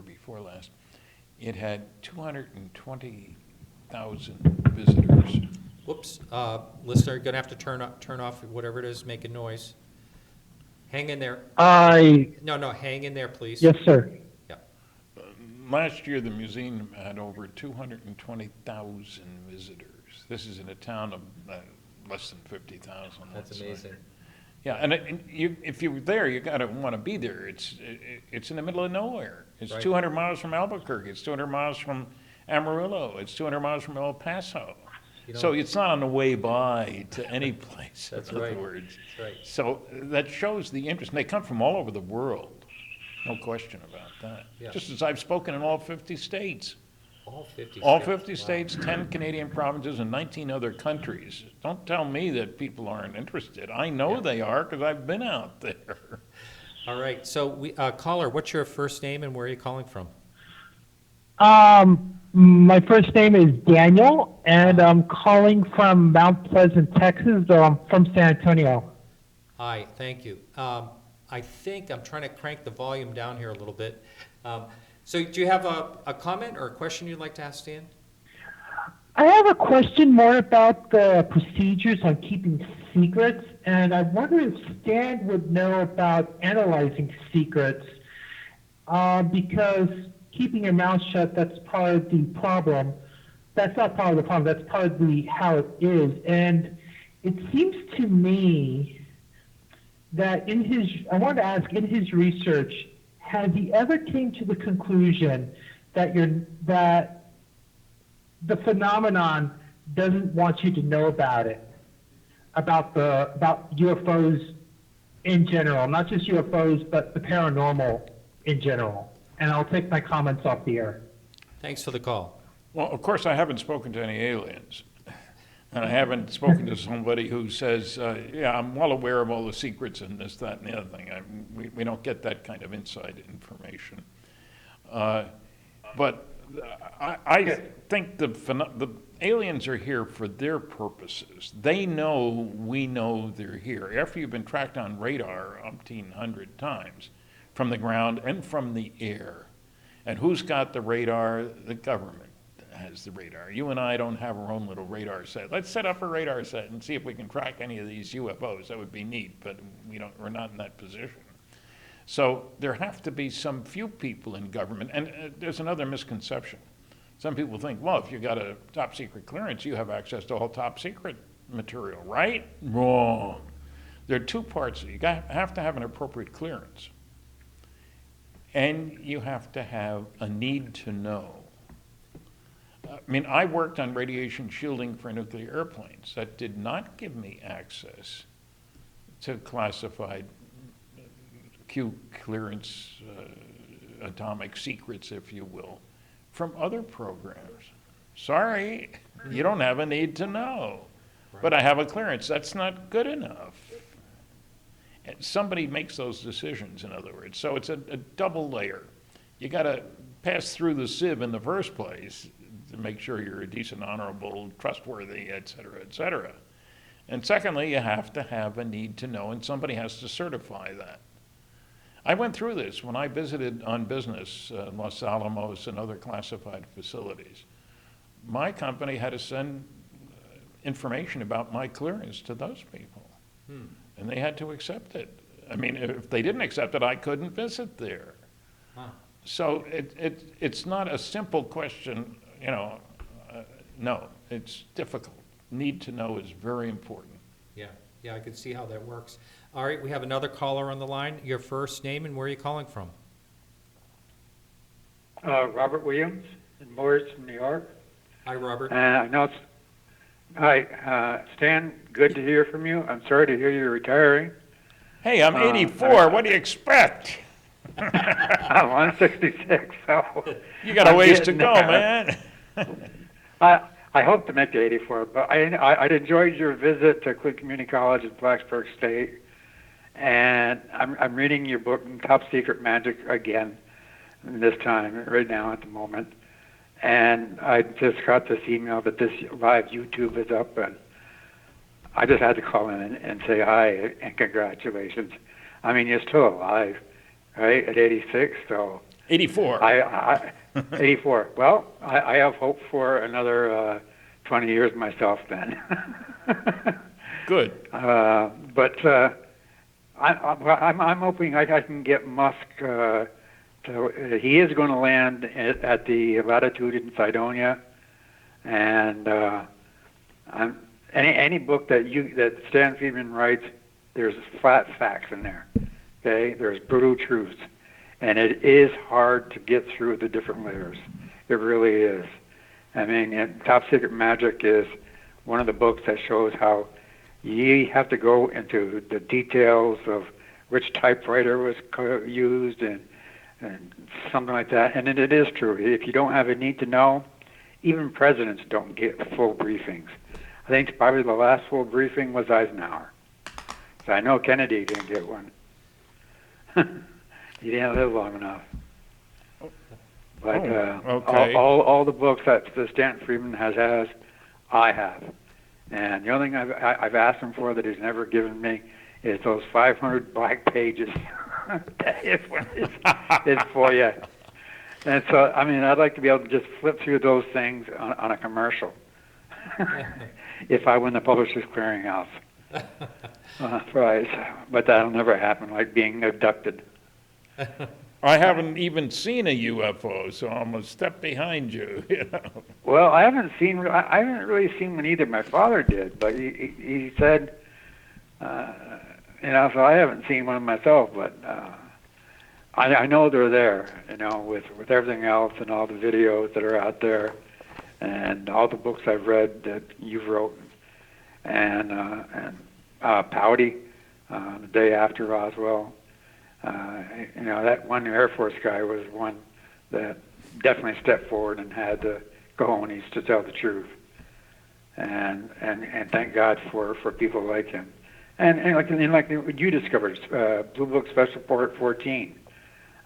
before last, it had 220,000 visitors. Whoops, listener, you're gonna have to turn off whatever it is making noise. Hang in there. No, hang in there, please. Yes, sir. Yeah. Last year, the museum had over 220,000 visitors. This is in a town of less than 50,000. That's amazing. Yeah, and if you're there, you gotta want to be there. It's in the middle of nowhere. It's Right. 200 miles from Albuquerque. It's 200 miles from Amarillo. It's 200 miles from El Paso. You know- So it's not on the way by to any place. That's in other right. words. That's right. So that shows the interest. And they come from all over the world. No question about that. Yeah. Just as I've spoken in all 50 states. All 50 All states. 50 Wow. states, 10 Canadian provinces, and 19 other countries. Don't tell me that people aren't interested. I know they are because I've been out there. All right, so caller, what's your first name and where are you calling from? My first name is Daniel, and I'm calling from Mount Pleasant, Texas, though I'm from San Antonio. Hi, thank you. I think I'm trying to crank the volume down here a little bit. So do you have a comment or a question you'd like to ask Stan? I have a question more about the procedures on keeping secrets, and I wonder if Stan would know about analyzing secrets, because keeping your mouth shut, that's part of the problem. That's not part of the problem, that's part of how it is. And it seems to me that I wanted to ask, in his research, has he ever came to the conclusion that that the phenomenon doesn't want you to know about it, about UFOs in general, not just UFOs, but the paranormal in general? And I'll take my comments off the air. Thanks for the call. Well, of course, I haven't spoken to any aliens. And I haven't spoken to somebody who says, yeah, I'm well aware of all the secrets and this, that, and the other thing. We don't get that kind of inside information. But I think the aliens are here for their purposes. They know we know they're here. After you've been tracked on radar umpteen hundred times, from the ground and from the air. And who's got the radar? The government has the radar. You and I don't have our own little radar set. Let's set up a radar set and see if we can track any of these UFOs. That would be neat, but we're not in that position. So there have to be some few people in government, and there's another misconception. Some people think, well, if you got a top secret clearance, you have access to all top secret material, right? Wrong. There are two parts. You have to have an appropriate clearance, and you have to have a need to know. I mean, I worked on radiation shielding for nuclear airplanes. That did not give me access to classified Q clearance, atomic secrets, if you will, from other programs. Sorry, you don't have a need to know. Right. But I have a clearance. That's not good enough. And somebody makes those decisions, in other words. So it's a double layer. You got to pass through the sieve in the first place to make sure you're a decent, honorable, trustworthy, et cetera, et cetera. And secondly, you have to have a need to know, and somebody has to certify that. I went through this when I visited on business Los Alamos and other classified facilities. My company had to send information about my clearance to those people, and they had to accept it. I mean, if they didn't accept it, I couldn't visit there. Huh. So it's not a simple question. No, it's difficult. Need to know is very important. Yeah, I could see how that works. All right, we have another caller on the line. Your first name and where are you calling from? Robert Williams in Morristown, New York. Hi, Robert. Hi, Stan. Good to hear from you. I'm sorry to hear you're retiring. Hey, I'm 84. What do you expect? I'm 66, so you got a ways to go, man. I hope to make it 84, but I'd enjoyed your visit to Cleveland Community College in Blacksburg State, and I'm reading your book, Top Secret MAJIC, again, this time, right now at the moment. And I just got this email that this live YouTube is up, and I just had to call in and say hi and congratulations. I mean, you're still alive, right, at 86, so... 84. 84. Well, I have hope for another 20 years myself then. Good. But I'm hoping I can get Musk he is going to land at the latitude in Cydonia, and any book that Stanton Friedman writes, there's flat facts in there. Okay, there's brutal truths. And it is hard to get through the different layers. It really is. I mean, Top Secret MAJIC is one of the books that shows how you have to go into the details of which typewriter was used and something like that. And it is true. If you don't have a need to know, even presidents don't get full briefings. I think probably the last full briefing was Eisenhower. So I know Kennedy didn't get one. He didn't live long enough. But okay. all the books that Stanton Friedman has, I have. And the only thing I've asked him for that he's never given me is those 500 black pages. That is what it's for you. And so, I mean, I'd like to be able to just flip through those things on a commercial if I win the Publishers Clearinghouse prize. But that'll never happen, like being abducted. I haven't even seen a UFO, so I'm a step behind you. Well, I haven't really seen one either. My father did, but he said, so I haven't seen one myself. But I know they're there, with everything else and all the videos that are out there, and all the books I've read that you've wrote, and Pouty, the day after Roswell. That one Air Force guy was one that definitely stepped forward and had the cojones to tell the truth. And thank God for people like him. And like what you discovered, Blue Book Special Report 14.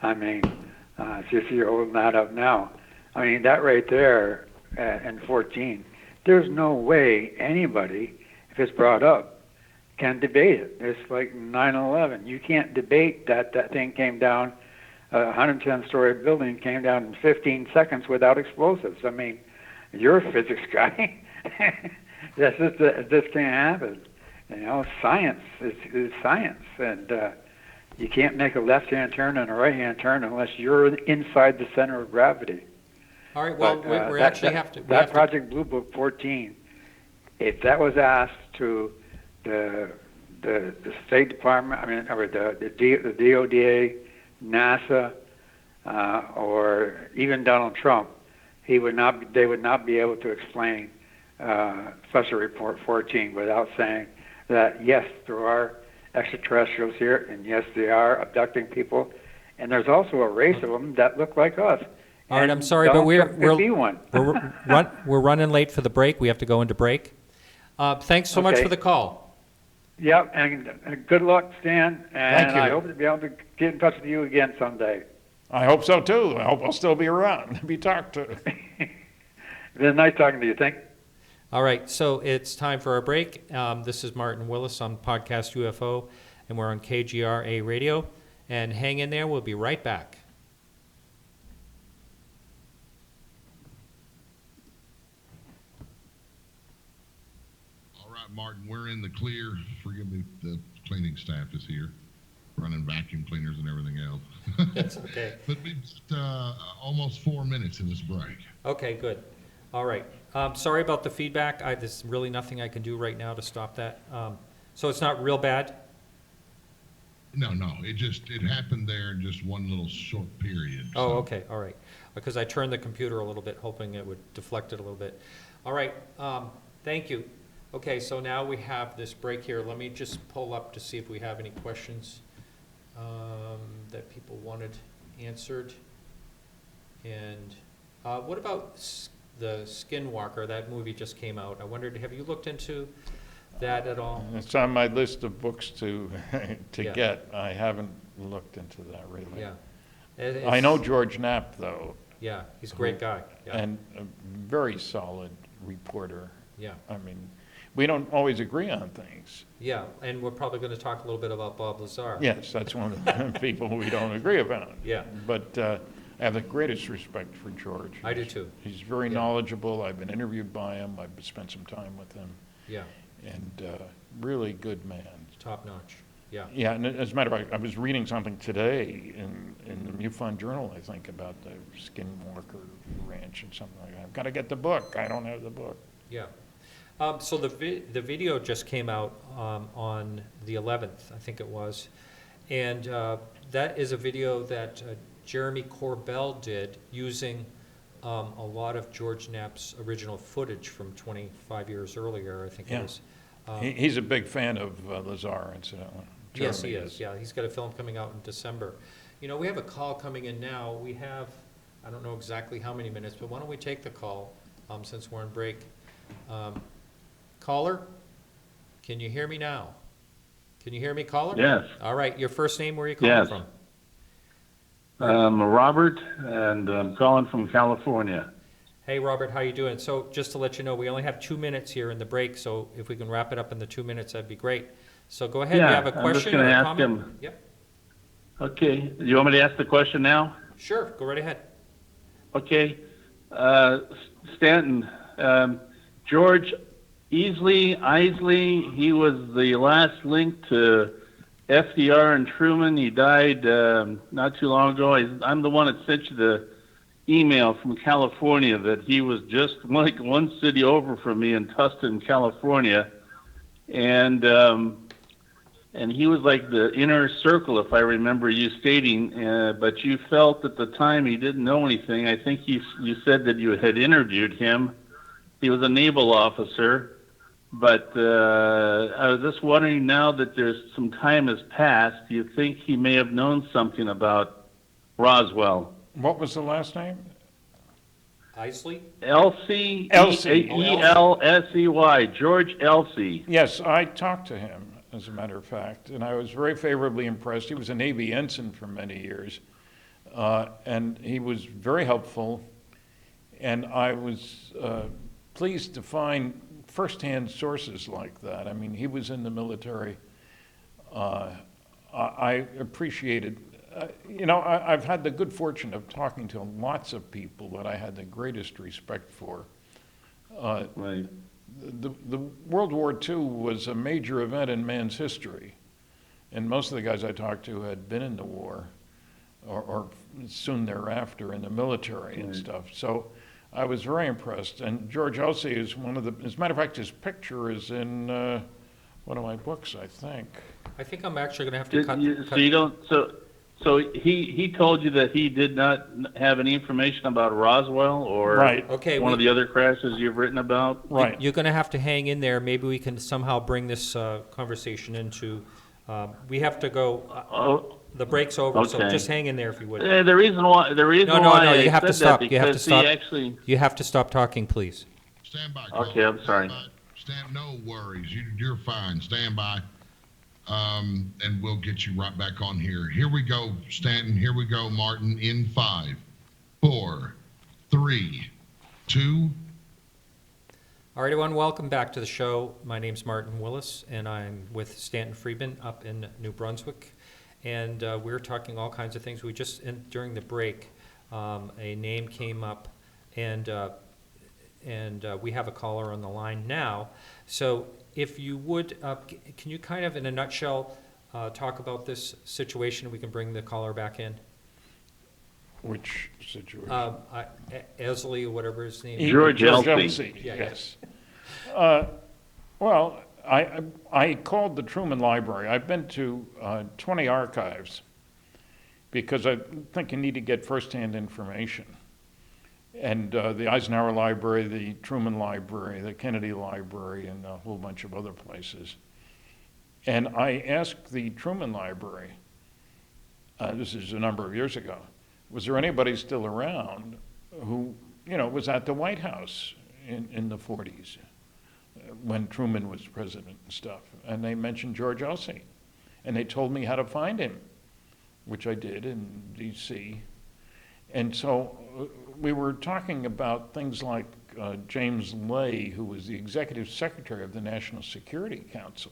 I mean, if you're holding that up now, I mean, that right there in 14, there's no way anybody, if it's brought up, can debate it. It's like 9/11. You can't debate that thing came down, a 110-story building came down in 15 seconds without explosives. I mean, you're a physics guy. This can't happen. Science is science, and you can't make a left-hand turn and a right-hand turn unless you're inside the center of gravity. All right. Well, we actually have to. That Project Blue Book 14, if that was asked to the State Department, or the DOD, NASA, or even Donald Trump, they would not be able to explain Special Report 14 without saying that yes, there are extraterrestrials here, and yes, they are abducting people, and there's also a race of them that look like us. All right, I'm sorry, but we're running running late for the break. We have to go into break. Thanks so much for the call. Yep, and good luck, Stan. And Thank you. I hope to be able to get in touch with you again someday. I hope so too. I hope I'll still be around to be talked to. It's been nice talking to you. Thank you. All right, so it's time for our break. This is Martin Willis on Podcast UFO, and we're on KGRA Radio. And hang in there. We'll be right back. All right, Martin, we're in the clear. Forgive me, the cleaning staff is here, running vacuum cleaners and everything else. That's okay. But it's almost 4 minutes in this break. Okay, good. All right. Sorry about the feedback. There's really nothing I can do right now to stop that. So it's not real bad? No, it happened there in just one little short period. Oh, so. okay, all right. Because I turned the computer a little bit, hoping it would deflect it a little bit. All right, thank you. Okay, so now we have this break here. Let me just pull up to see if we have any questions that people wanted answered. And what about the Skinwalker? That movie just came out. I wondered, have you looked into that at all? It's on my list of books to Yeah. get. I haven't looked into that really. Yeah. I know George Knapp though. Yeah, he's a great guy. Yeah. And a very solid reporter. Yeah. I mean, we don't always agree on things. Yeah, and we're probably going to talk a little bit about Bob Lazar. Yes, that's one of the people we don't agree about. Yeah. But I have the greatest respect for George. I do too. He's very knowledgeable. I've been interviewed by him. I've spent some time with him. Yeah, And really good man. top notch. Yeah. Yeah, and as a matter of fact, I was reading something today in the MUFON Journal, I think, about the Skinwalker Ranch and something like that. I've got to get the book. I don't have the book. Yeah. So the video just came out on the 11th, I think it was. And that is a video that Jeremy Corbell did using a lot of George Knapp's original footage from 25 years earlier, I think it was. He's a big fan of Lazar, incidentally. Yes, he is. Yeah, he's got a film coming out in December. You know, we have a call coming in now. We have, I don't know exactly how many minutes, but why don't we take the call since we're on break. Caller, can you hear me now? Can you hear me, caller? Yes. All right, your first name, where are you calling from? Robert, and I'm calling from California. Hey, Robert, how you doing? So just to let you know, we only have 2 minutes here in the break, so if we can wrap it up in the 2 minutes, that'd be great. So go ahead, Yeah, you have a I'm just question gonna or a ask comment? him. Yep, Okay, you want me to ask the question now? sure, go right ahead. Okay, Stanton, George Isley, he was the last link to FDR and Truman. He died not too long ago. I'm the one that sent you the email from California that he was just like one city over from me in Tustin, California. And and he was like the inner circle, if I remember you stating, but you felt at the time he didn't know anything. I think you said that you had interviewed him. He was a naval officer, but I was just wondering, now that there's some time has passed, do you think he may have known something about Roswell? What was the last name? Isley? Elsie, Elsie. E-L-S-E-Y, George Elsie. Yes, I talked to him, as a matter of fact, and I was very favorably impressed. He was a Navy ensign for many years, and he was very helpful, and I was pleased to find firsthand sources like that. I mean, he was in the military. I appreciated, I've had the good fortune of talking to lots of people that I had the greatest respect for. Right. The World War II was a major event in man's history, and most of the guys I talked to had been in the war or soon thereafter in the military and stuff. So I was very impressed. And George Elsie is one of the, as a matter of fact, his picture is in one of my books, I think. I think I'm actually going to have to cut. So you don't. So he told you that he did not have any information about Roswell or Right. Okay, one of the other crashes you've written about. Right. You're going to have to hang in there. Maybe we can somehow bring this conversation into. We have to go. The break's over, so Okay. just hang in there if you would. The reason why No, I you have said to stop. that You have to because stop. he actually. You have to stop talking, please. Stand by. Okay, I'm sorry. No worries. You're fine. Stand by. And we'll get you right back on here. Here we go, Stanton. Here we go, Martin. In 5, 4, 3, 2. All right, everyone, welcome back to the show. My name's Martin Willis, and I'm with Stanton Friedman up in New Brunswick. And we're talking all kinds of things. We just, during the break, a name came up, and we have a caller on the line now. So if you would, can you kind of, in a nutshell, talk about this situation? We can bring the caller back in. Which situation? Esley, or whatever his name is. George Elsie. Yeah, yes. Well, I called the Truman Library. I've been to 20 archives because I think you need to get firsthand information. And the Eisenhower Library, the Truman Library, the Kennedy Library, and a whole bunch of other places. And I asked the Truman Library, this is a number of years ago, was there anybody still around who, was at the White House in the 40s when Truman was president and stuff? And they mentioned George Elsie. And they told me how to find him, which I did in D.C. And so we were talking about things like James Lay, who was the executive secretary of the National Security Council.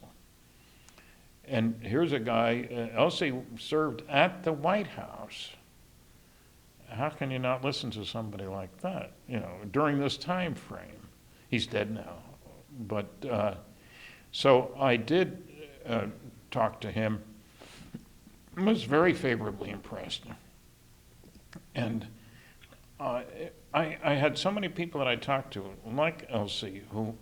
And here's a guy, Elsie served at the White House. How can you not listen to somebody like that, during this time frame? He's dead now. But so I did talk to him, was very favorably impressed. And I had so many people that I talked to, like Elsie, who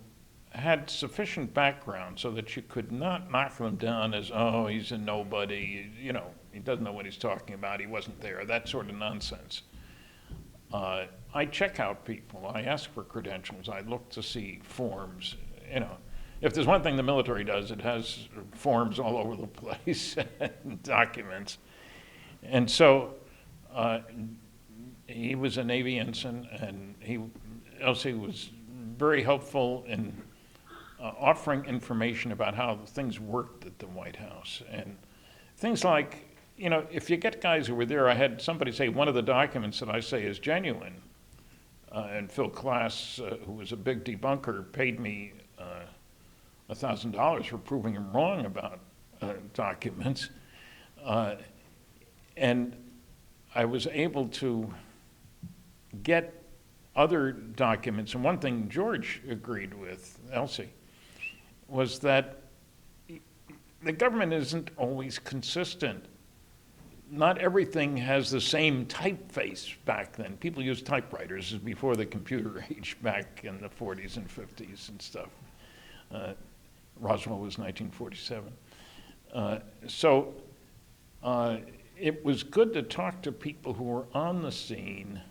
had sufficient background so that you could not knock them down as, oh, he's a nobody, he doesn't know what he's talking about, he wasn't there, that sort of nonsense. I check out people, I ask for credentials, I look to see forms, If there's one thing the military does, it has forms all over the place, and documents. And so he was a Navy ensign, and Elsie was very helpful in offering information about how things worked at the White House. And things like, if you get guys who were there, I had somebody say one of the documents that I say is genuine. And Phil Klass, who was a big debunker, paid me $1,000 for proving him wrong about documents. And I was able to get other documents. And one thing George agreed with, Elsie, was that the government isn't always consistent. Not everything has the same typeface back then. People used typewriters before the computer age back in the 40s and 50s and stuff. Roswell was 1947. So it was good to talk to people who were on the scene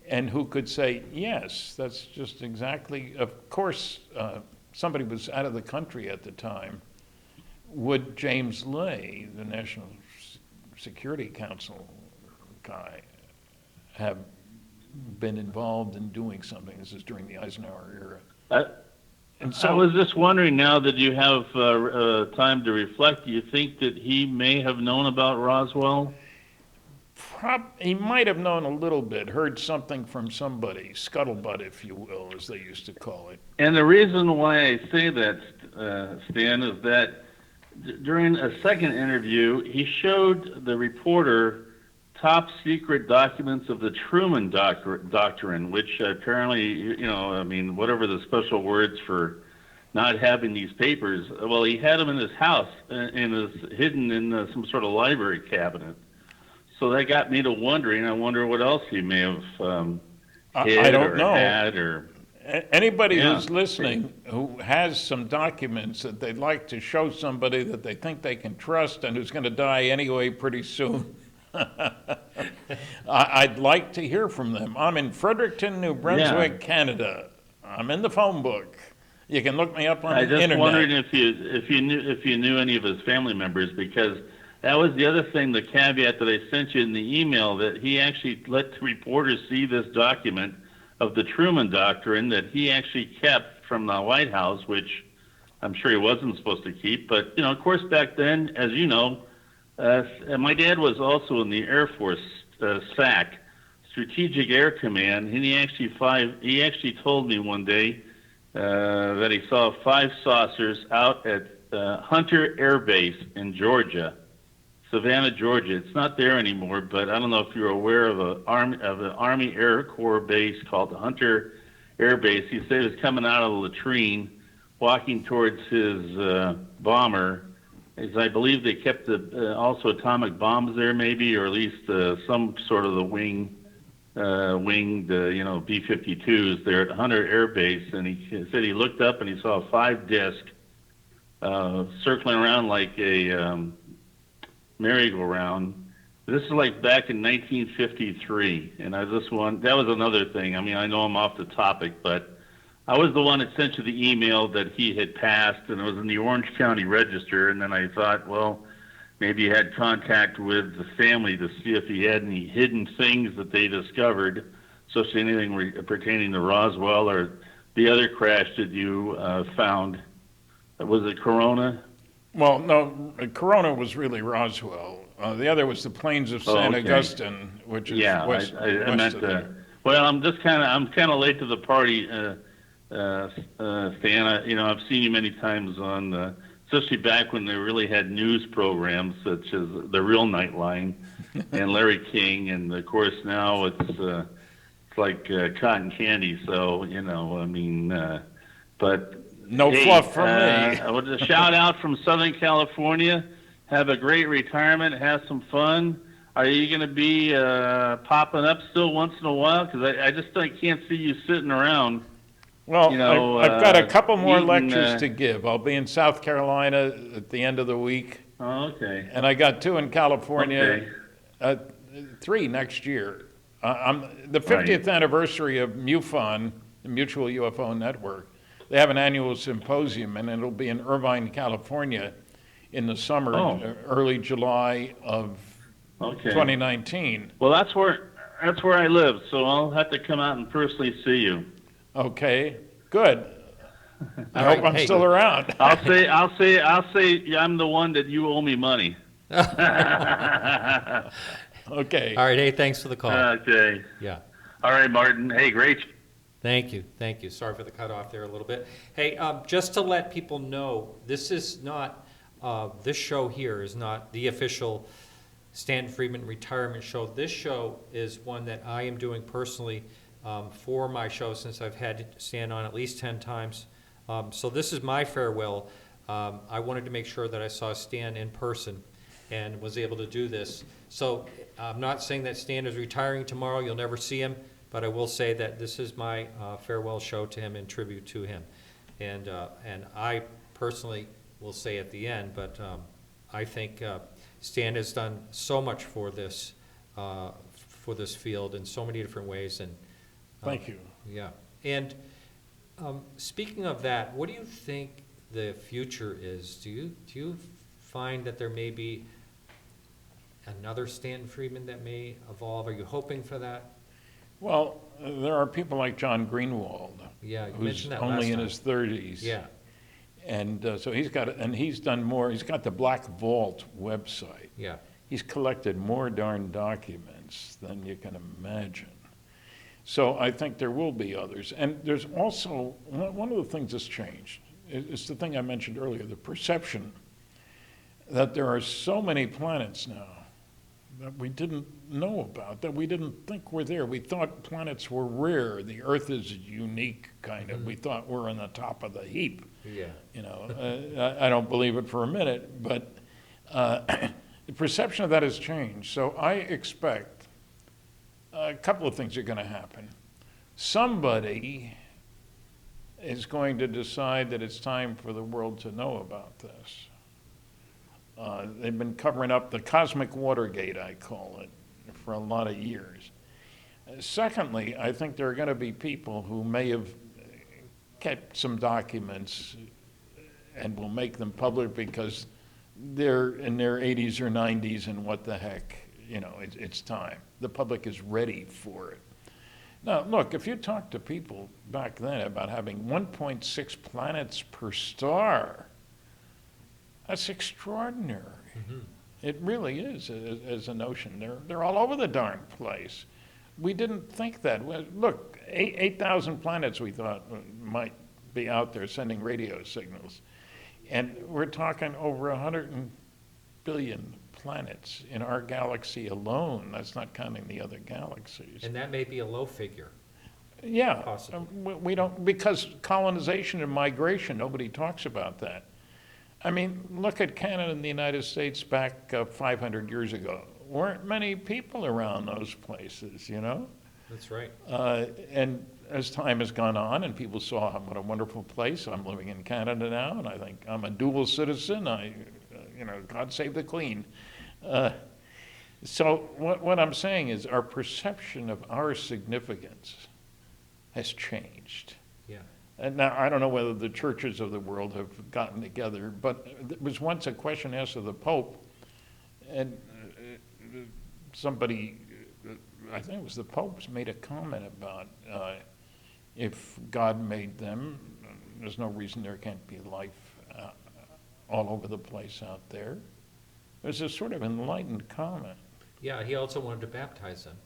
and who could say, yes, that's just exactly, of course, somebody was out of the country at the time. Would James Lay, the National Security Council guy, have been involved in doing something? This is during the Eisenhower era. And so I was just wondering, now that you have time to reflect, do you think that he may have known about Roswell? he might have known a little bit, heard something from somebody, scuttlebutt, if you will, as they used to call it. And the reason why I say that, Stan, is that during a second interview, he showed the reporter top secret documents of the Truman Doctrine, which apparently, whatever the special words for not having these papers, well, he had them in his house and is hidden in some sort of library cabinet. So that got me to wondering. I wonder what else he may have hid I don't or know. had or. Anybody who's listening who has some documents that they'd like to show somebody that they think they can trust and who's going to die anyway pretty soon, I'd like to hear from them. I'm in Fredericton, New Brunswick, Canada. I'm in the phone book. You can look me up on the internet. I just wondered if you knew any of his family members, because that was the other thing, the caveat that I sent you in the email, that he actually let the reporters see this document of the Truman Doctrine that he actually kept from the White House, which I'm sure he wasn't supposed to keep. But, of course, back then, as you know, my dad was also in the Air Force, SAC, Strategic Air Command, and he actually told me one day that he saw 5 saucers out at Hunter Air Base in Georgia, Savannah, Georgia. It's not there anymore, but I don't know if you're aware of an Army Air Corps base called the Hunter Air Base. He said he was coming out of the latrine, walking towards his bomber. As I believe they kept also atomic bombs there, maybe, or at least some sort of the winged B-52s there at Hunter Air Base. And he said he looked up and he saw 5 discs circling around like a merry-go-round. This is like back in 1953, and that was another thing. I mean, I know I'm off the topic, but I was the one that sent you the email that he had passed, and it was in the Orange County Register, and then I thought, well, maybe he had contact with the family to see if he had any hidden things that they discovered, especially anything pertaining to Roswell or the other crash that you found. Was it Corona? Well, no, Corona was really Roswell. The other was the plains of San Augustine, which is west of there. Well, I'm kind of late to the party, Stan. I've seen you many times on, especially back when they really had news programs such as The Real Nightline and Larry King, and of course now it's like cotton candy. So but. No fluff from me. A shout out from Southern California. Have a great retirement. Have some fun. Are you going to be popping up still once in a while? Because I can't see you sitting around. Well, I've got a couple more lectures to give. I'll be in South Carolina at the end of the week. Oh, okay. And I got 2 in California, 3 next year. The 50th anniversary of MUFON, the Mutual UFO Network. They have an annual symposium, and it'll be in Irvine, California in the summer, early July of 2019. Well, that's where I live, so I'll have to come out and personally see you. Okay, good. I hope I'm still around. I'll say I'm the one that you owe me money. Okay. All right. Hey, thanks for the call. Okay. Yeah. All right, Martin. Hey, great. Thank you. Sorry for the cutoff there a little bit. Hey, just to let people know, this is not, this show here is not the official Stanton Friedman retirement show. This show is one that I am doing personally for my show, since I've had Stan on at least 10 times. So this is my farewell. I wanted to make sure that I saw Stan in person and was able to do this. So I'm not saying that Stan is retiring tomorrow. You'll never see him. But I will say that this is my farewell show to him in tribute to him. And I personally we'll say at the end, but I think Stan has done so much for this field in so many different ways, and Thank you. yeah. And speaking of that, what do you think the future is? Do you find that there may be another Stanton Friedman that may evolve? Are you hoping for that? Well, there are people like John Greenwald, Yeah, you who's mentioned that only last in time. his 30s. Yeah, And so he's done more. He's got the Black Vault website. yeah. He's collected more darn documents than you can imagine. So I think there will be others. And there's also, one of the things that's changed, it's the thing I mentioned earlier, the perception that there are so many planets now that we didn't know about, that we didn't think were there. We thought planets were rare. The Earth is unique, kind of. We thought we're on the top of the heap. Yeah. You know, I don't believe it for a minute, but the perception of that has changed. So I expect a couple of things are going to happen. Somebody is going to decide that it's time for the world to know about this. They've been covering up the cosmic Watergate, I call it, for a lot of years. Secondly, I think there are going to be people who may have kept some documents and will make them public because they're in their 80s or 90s and what the heck, you know, it's time. The public is ready for it. Now, look, if you talk to people back then about having 1.6 planets per star, that's extraordinary. It really is as a notion. They're all over the darn place. We didn't think that. Look, 8,000 planets we thought might be out there sending radio signals. And we're talking over 100 billion planets in our galaxy alone. That's not counting the other galaxies. And that may be a low figure. Yeah, Possibly. we don't, because colonization and migration, nobody talks about that. I mean, look at Canada and the United States back 500 years ago. Weren't many people around those places, you know? That's right. And as time has gone on and people saw what a wonderful place, I'm living in Canada now, and I think I'm a dual citizen. You know, God save the Queen. So what I'm saying is our perception of our significance has changed. Yeah. And now, I don't know whether the churches of the world have gotten together, but there was once a question asked of the Pope, and somebody, I think it was the Pope, made a comment about if God made them, there's no reason there can't be life all over the place out there. It was a sort of enlightened comment. Yeah, he also wanted to baptize them.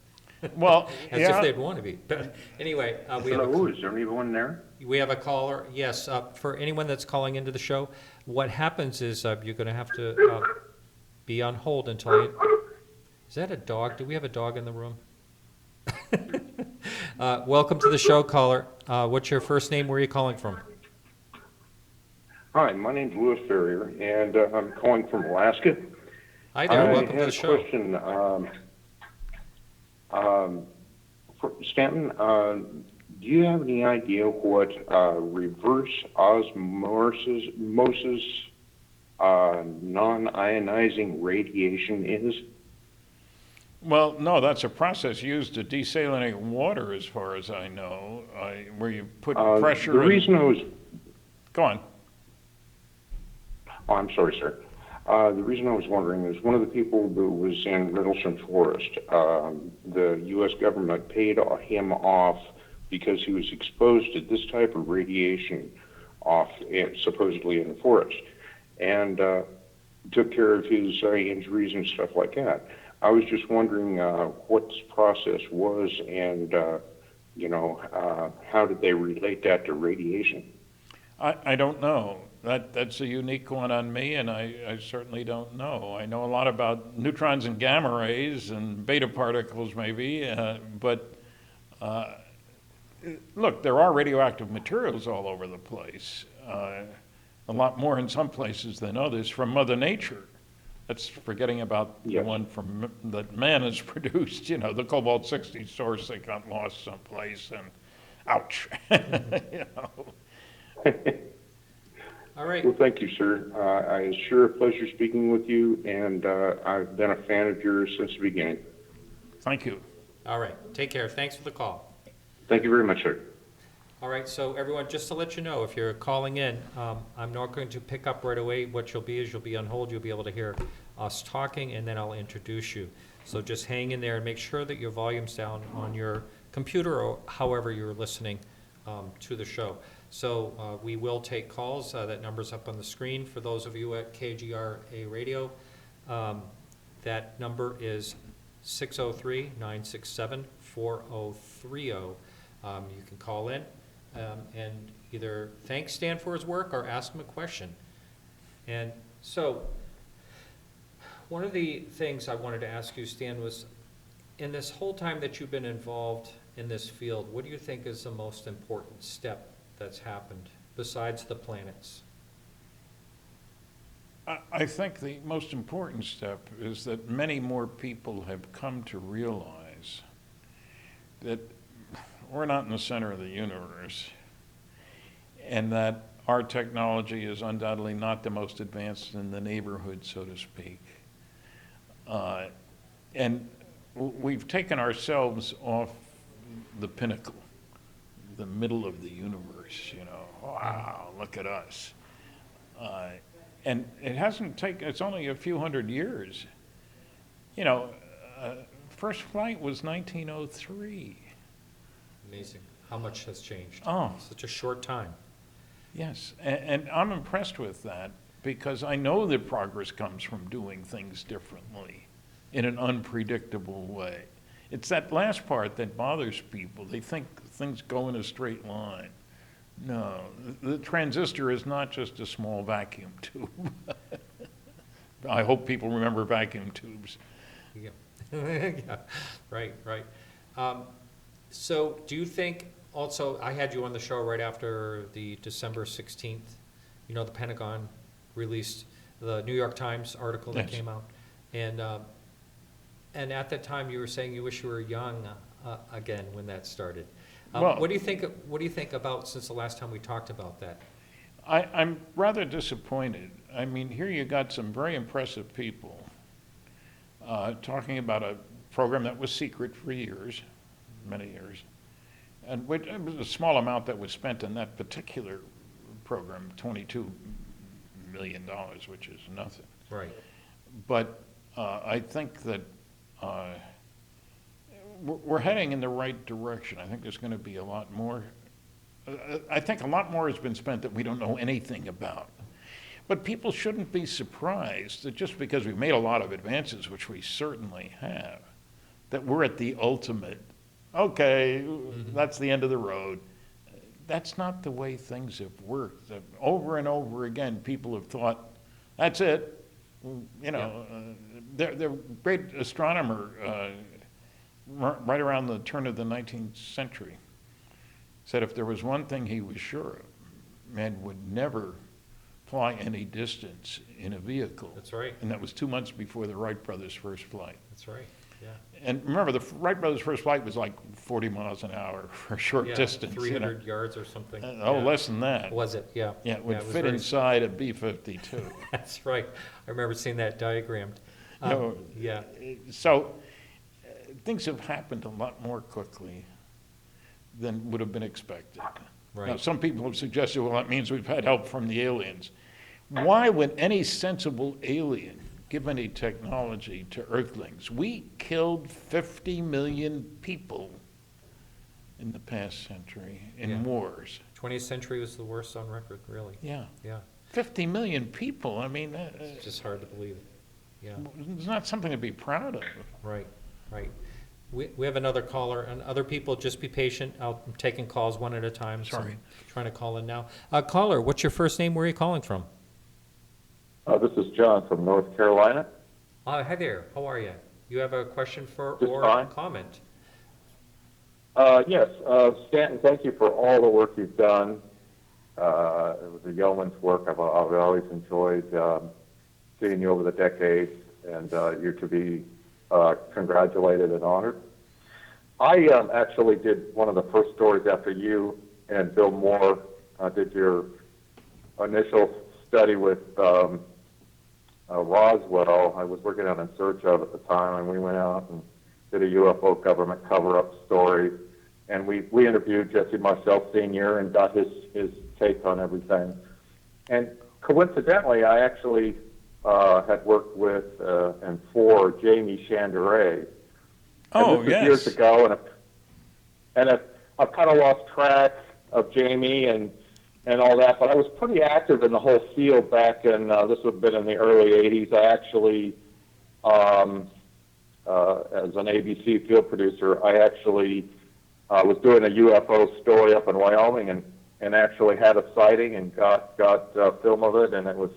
Well, As if they'd want to be. But anyway, Hello, is there anyone there? we have a caller. Yes, for anyone that's calling into the show, what happens is you're going to have to be on hold until I... Is that a dog? Do we have a dog in the room? Welcome to the show, caller. What's your first name? Where are you calling from? Hi, my name's Louis Ferrier, and I'm calling from Alaska. Hi there. I Welcome to had the a show. question. For Stanton, do you have any idea what reverse osmosis non-ionizing radiation is? Well, no, that's a process used to desalinate water, as far as I know, where you put pressure The in. reason I was... Go on. Oh, I'm sorry, sir. The reason I was wondering is one of the people who was in Rendlesham Forest, the U.S. government paid him off because he was exposed to this type of radiation supposedly in the forest, and took care of his injuries and stuff like that. I was just wondering what this process was and, how did they relate that to radiation? I don't know. That's a unique one on me, and I certainly don't know. I know a lot about neutrons and gamma rays and beta particles, maybe, but look, there are radioactive materials all over the place, a lot more in some places than others, from Mother Nature. That's forgetting about Yes. the one that man has produced, you know, the cobalt-60 source that got lost someplace, and ouch, you know. All right. Well, thank you, sir. It's sure a pleasure speaking with you, and I've been a fan of yours since the beginning. Thank you. All right. Take care. Thanks for the call. Thank you very much, sir. All right, so everyone, just to let you know, if you're calling in, I'm not going to pick up right away. What you'll be on hold. You'll be able to hear us talking, and then I'll introduce you. So just hang in there and make sure that your volume's down on your computer or however you're listening to the show. So we will take calls. That number's up on the screen for those of you at KGRA Radio. That number is 603-967-4030. You can call in and either thank Stan for his work or ask him a question. And so one of the things I wanted to ask you, Stan, was in this whole time that you've been involved in this field, what do you think is the most important step that's happened besides the planets? I think the most important step is that many more people have come to realize that we're not in the center of the universe, and that our technology is undoubtedly not the most advanced in the neighborhood, so to speak. And we've taken ourselves off the pinnacle, the middle of the universe, you know. Wow, look at us. And it hasn't taken, it's only a few hundred years. You know, first flight was 1903. Amazing how much has changed. Oh. Such a short time. Yes, and I'm impressed with that because I know that progress comes from doing things differently in an unpredictable way. It's that last part that bothers people. They think things go in a straight line. No, the transistor is not just a small vacuum tube. I hope people remember vacuum tubes. Yeah. Yeah. Right, right. So do you think, also, I had you on the show right after the December 16th, you know, the Pentagon released the New York Times article that Yes. came out. And at that time you were saying you wish you were young again when that started. Well- what do you think about since the last time we talked about that? I'm rather disappointed. I mean, here you got some very impressive people talking about a program that was secret for years, many years, and which, it was a small amount that was spent in that particular program, $22 million, which is nothing. Right. But I think that we're heading in the right direction. I think there's going to be a lot more. I think a lot more has been spent that we don't know anything about. But people shouldn't be surprised that just because we've made a lot of advances, which we certainly have, that we're at the ultimate, okay, that's the end of the road. That's not the way things have worked. Over and over again, people have thought, that's it. You know, the great astronomer right around the turn of the 19th century said if there was one thing he was sure of, man would never fly any distance in a vehicle. That's right. And that was 2 months before the Wright brothers' first flight. That's right. Yeah. And remember, the Wright brothers' first flight was like 40 miles an hour for a short distance. 300 yards or something. Oh, less than that. Was it? Yeah. Yeah, it would was fit very- inside a B-52. That's right. I remember seeing that diagrammed. No, Yeah. So things have happened a lot more quickly than would have been expected. Right. Now, some people have suggested, well, that means we've had help from the aliens. Why would any sensible alien give any technology to Earthlings? We killed 50 million people in the past century in wars. 20th century was the worst on record, really. Yeah, Yeah. 50 million people. I mean, It's just hard to believe. Yeah. it's not something to be proud of. Right. Right. We have another caller, and other people, just be patient. I'm taking calls one at a time. so Sorry. I'm trying to call in now. Caller, what's your first name? Where are you calling from? This is John from North Carolina. Hi there. How are you? You have a question for Just or fine. comment? Yes, Stanton, thank you for all the work you've done. It was a yeoman's work. I've always enjoyed seeing you over the decades, and you're to be congratulated and honored. I actually did one of the first stories after you and Bill Moore did your initial study with Roswell. I was working on In Search Of at the time, and we went out and did a UFO government cover-up story. And we interviewed Jesse Marcel Sr. and got his take on everything. And coincidentally, I actually had worked with and for Jamie Chanderet. Oh, and this was yes. years ago, and I've kind of lost track of Jamie and all that, but I was pretty active in the whole field back in, this would have been in the early 80s. I actually, as an ABC field producer, I actually was doing a UFO story up in Wyoming and actually had a sighting and got film of it, and it was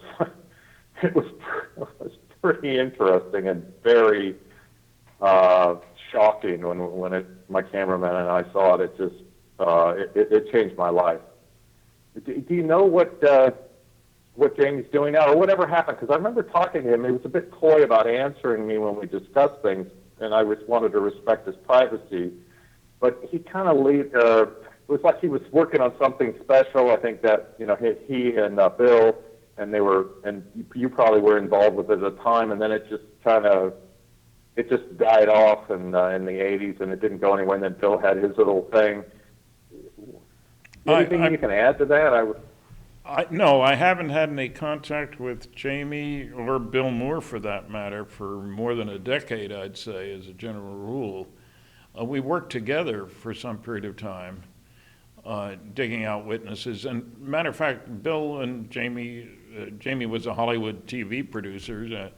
it was pretty interesting and very shocking when my cameraman and I saw it. It just it changed my life. Do you know what Jamie's doing now, or whatever happened? Because I remember talking to him. He was a bit coy about answering me when we discussed things, and I just wanted to respect his privacy. But he kind of it was like he was working on something special. I think that he and Bill and you probably were involved with it at the time, and then it just died off in the 80s, and it didn't go anywhere. And then Bill had his little thing. Anything you can add to that? No, I haven't had any contact with Jamie or Bill Moore, for that matter, for more than a decade, I'd say, as a general rule. We worked together for some period of time, digging out witnesses. And matter of fact, Bill and Jamie was a Hollywood TV producer,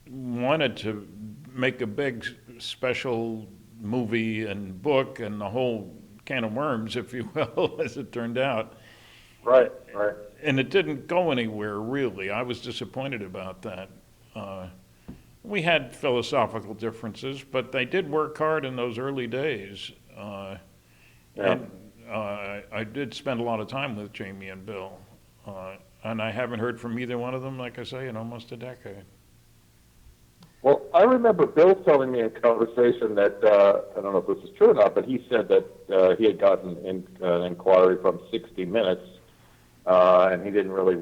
wanted to make a big special movie and book and the whole can of worms, if you will, as it turned out. Right. And it didn't go anywhere, really. I was disappointed about that. We had philosophical differences, but they did work hard in those early days. And I did spend a lot of time with Jamie and Bill. And I haven't heard from either one of them, like I say, in almost a decade. Well, I remember Bill telling me in conversation that, I don't know if this is true or not, but he said that he had gotten an inquiry from 60 Minutes, and he didn't really,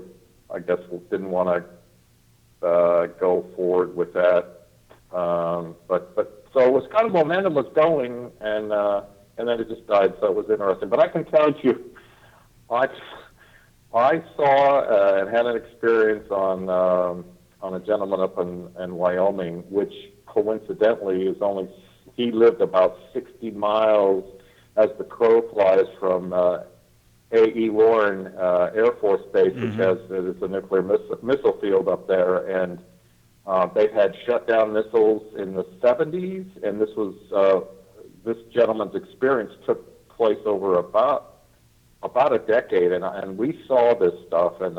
I guess, didn't want to go forward with that. But so it was kind of momentum was going, and then it just died, so it was interesting. But I can tell you, I saw and had an experience on a gentleman up in Wyoming, which coincidentally he lived about 60 miles as the crow flies from A.E. Warren Air Force Base, which is a nuclear missile field up there, and they had shut down missiles in the 70s, and this gentleman's experience took place over about a decade, and we saw this stuff, and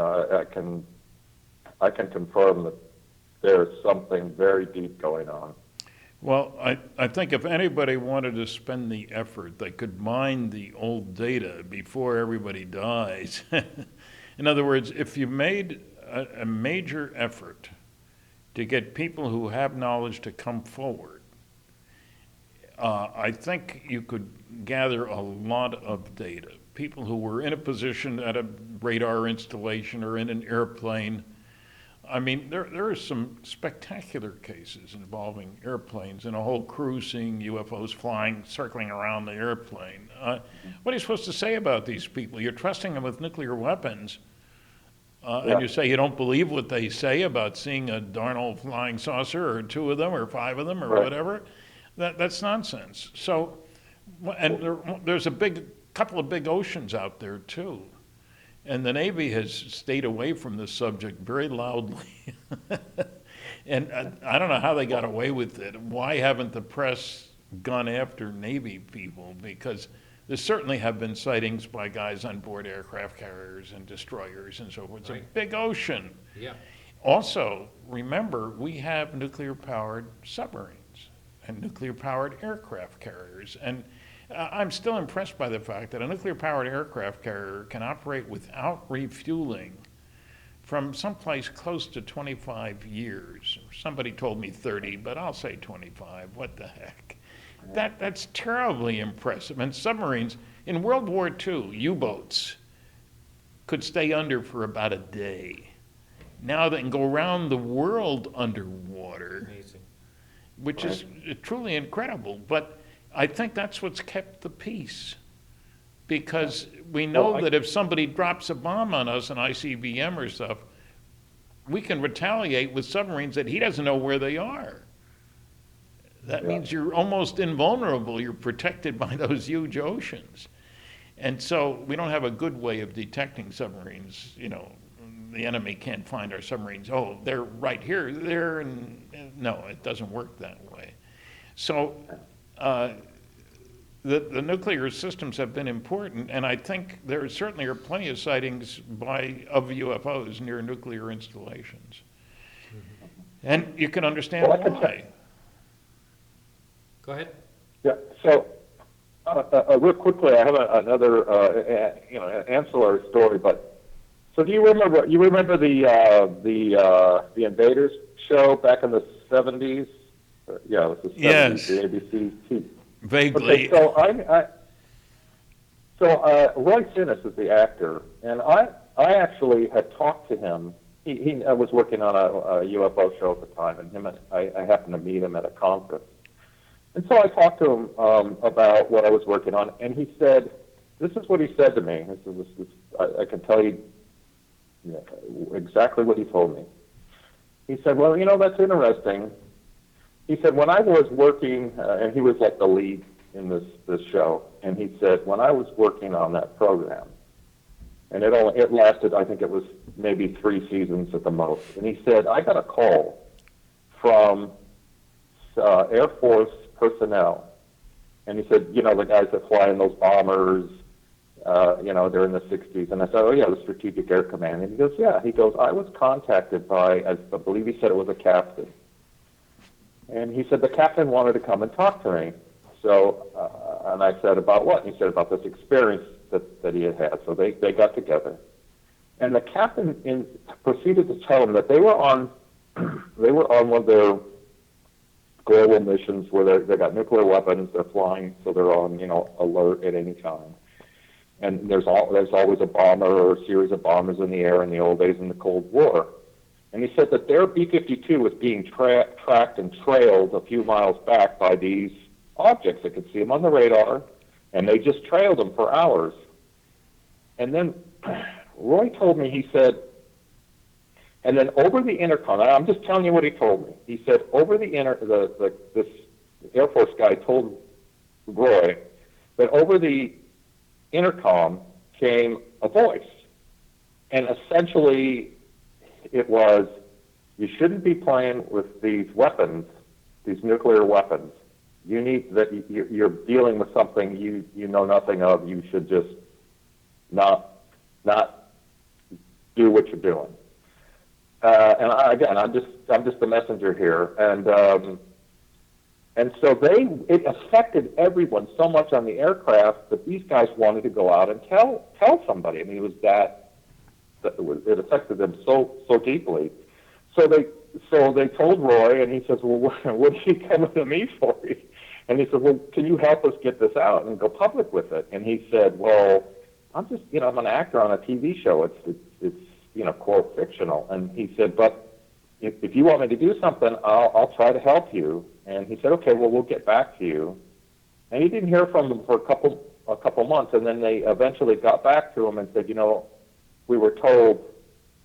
I can confirm that there's something very deep going on. Well, I think if anybody wanted to spend the effort, they could mine the old data before everybody dies. In other words, if you made a major effort to get people who have knowledge to come forward, I think you could gather a lot of data. People who were in a position at a radar installation or in an airplane. I mean, there are some spectacular cases involving airplanes and a whole crew seeing UFOs flying, circling around the airplane. What are you supposed to say about these people? You're trusting them with nuclear weapons, and you say you don't believe what they say about seeing a darn old flying saucer, or two of them, or five of them, or whatever. That's nonsense. So, and there's a couple of big oceans out there too. And the Navy has stayed away from this subject very loudly. And I don't know how they got away with it. Why haven't the press gone after Navy people? Because there certainly have been sightings by guys on board aircraft carriers and destroyers and so forth. It's a big ocean. Yeah. Also, remember, we have nuclear-powered submarines and nuclear-powered aircraft carriers. And I'm still impressed by the fact that a nuclear-powered aircraft carrier can operate without refueling from someplace close to 25 years. Somebody told me 30, but I'll say 25. What the heck? That's terribly impressive. And submarines, in World War II, U-boats, could stay under for about a day. Now they can go around the world underwater, Amazing. which is truly incredible. But I think that's what's kept the peace. Because we know that if somebody drops a bomb on us, an ICBM or stuff, we can retaliate with submarines that he doesn't know where they are. That means you're almost invulnerable. You're protected by those huge oceans. And so we don't have a good way of detecting submarines. You know, the enemy can't find our submarines. Oh, they're right here, there, and no, it doesn't work that way. So the nuclear systems have been important, and I think there certainly are plenty of sightings of UFOs near nuclear installations. And you can understand why. Go ahead. Yeah. So, real quickly, I have another, ancillary story. But so, do you remember? You remember the Invaders show back in the '70s? Yeah, it was the '70s. Yes. The ABC. Vaguely. Okay, so Roy Sinnis is the actor, and I actually had talked to him. He was working on a UFO show at the time, and I happened to meet him at a conference. And so I talked to him about what I was working on, and he said, this is what he said to me. I can tell you exactly what he told me. He said, well, that's interesting. He said, when I was working, and he was like the lead in this show, and he said, when I was working on that program, and it lasted, I think it was maybe 3 seasons at the most, and he said, I got a call from Air Force personnel, and he said, the guys that fly in those bombers, they're in the 60s, and I said, oh yeah, the Strategic Air Command, and he goes, yeah, I was contacted by, I believe he said it was a captain, and he said the captain wanted to come and talk to me, so, and I said, about what? And he said, about this experience that he had, so they got together, and the captain proceeded to tell him that they were on one of their global missions where they got nuclear weapons, they're flying, so they're on, alert at any time. And there's always a bomber or a series of bombers in the air in the old days in the Cold War. And he said that their B-52 was being tracked and trailed a few miles back by these objects. They could see them on the radar, and they just trailed them for hours. And then Roy told me, he said, and then over the intercom, I'm just telling you what he told me. He said over this Air Force guy told Roy that over the intercom came a voice, and essentially it was, you shouldn't be playing with these weapons, these nuclear weapons. You need that. You're dealing with something you know nothing of. You should just not do what you're doing. And I'm just the messenger here, and so it affected everyone so much on the aircraft that these guys wanted to go out and tell somebody. I mean, it affected them so deeply. So they told Roy, and he says, well, what are you coming to me for? And he said, well, can you help us get this out and go public with it? And he said, well, I'm an actor on a TV show. It's quote, fictional. And he said, but if you want me to do something, I'll try to help you. And he said, okay, well, we'll get back to you. And he didn't hear from them for a couple months, and then they eventually got back to him and said, we were told,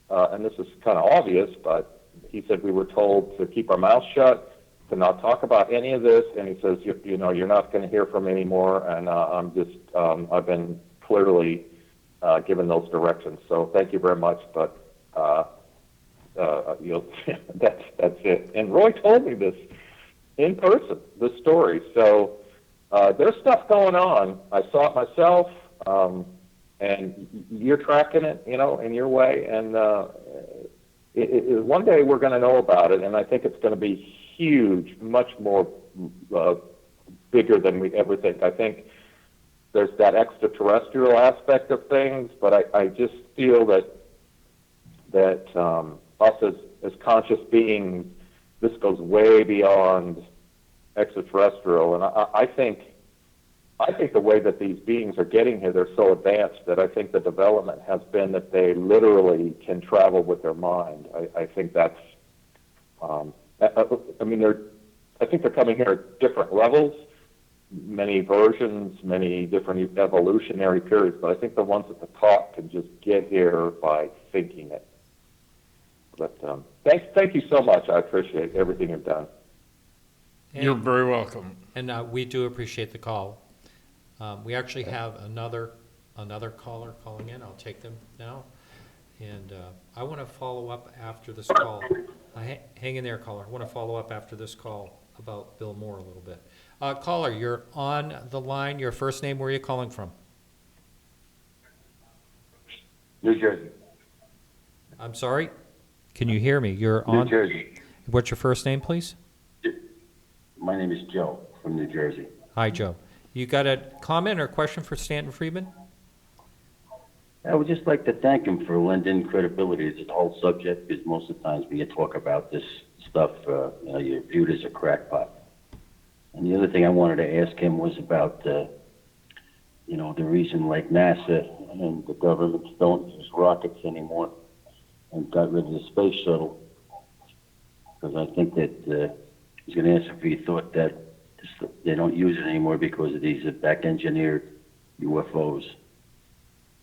and this is kind of obvious, but he said we were told to keep our mouths shut, to not talk about any of this. And he says, you're not going to hear from me anymore. And I've been clearly given those directions. So thank you very much, but that's it. And Roy told me this in person, this story. So there's stuff going on. I saw it myself, and you're tracking it, in your way. And one day we're going to know about it, and I think it's going to be huge, much more bigger than we ever think. I think there's that extraterrestrial aspect of things, but I just feel that us as conscious beings, this goes way beyond extraterrestrial, and I think I think the way that these beings are getting here, they're so advanced that I think the development has been that they literally can travel with their mind. I think that's, I mean, I think they're coming here at different levels, many versions, many different evolutionary periods, but I think the ones at the top can just get here by thinking it. But thank you so much. I appreciate everything you've done. You're very welcome. And we do appreciate the call. We actually have another caller calling in. I'll take them now. And I want to follow up after this call. Hang in there, caller. I want to follow up after this call about Bill Moore a little bit. Caller, you're on the line. Your first name, where are you calling from? New Jersey. I'm sorry? Can you hear me? You're on. New Jersey. What's your first name, please? My name is Joe from New Jersey. Hi, Joe. You got a comment or question for Stanton Friedman? I would just like to thank him for lending credibility to the whole subject, because most of the times when you talk about this stuff, you're viewed as a crackpot. And the other thing I wanted to ask him was about, the reason like NASA and the governments don't use rockets anymore and got rid of the space shuttle. Because I think that he's going to ask if he thought that they don't use it anymore because of these back-engineered UFOs,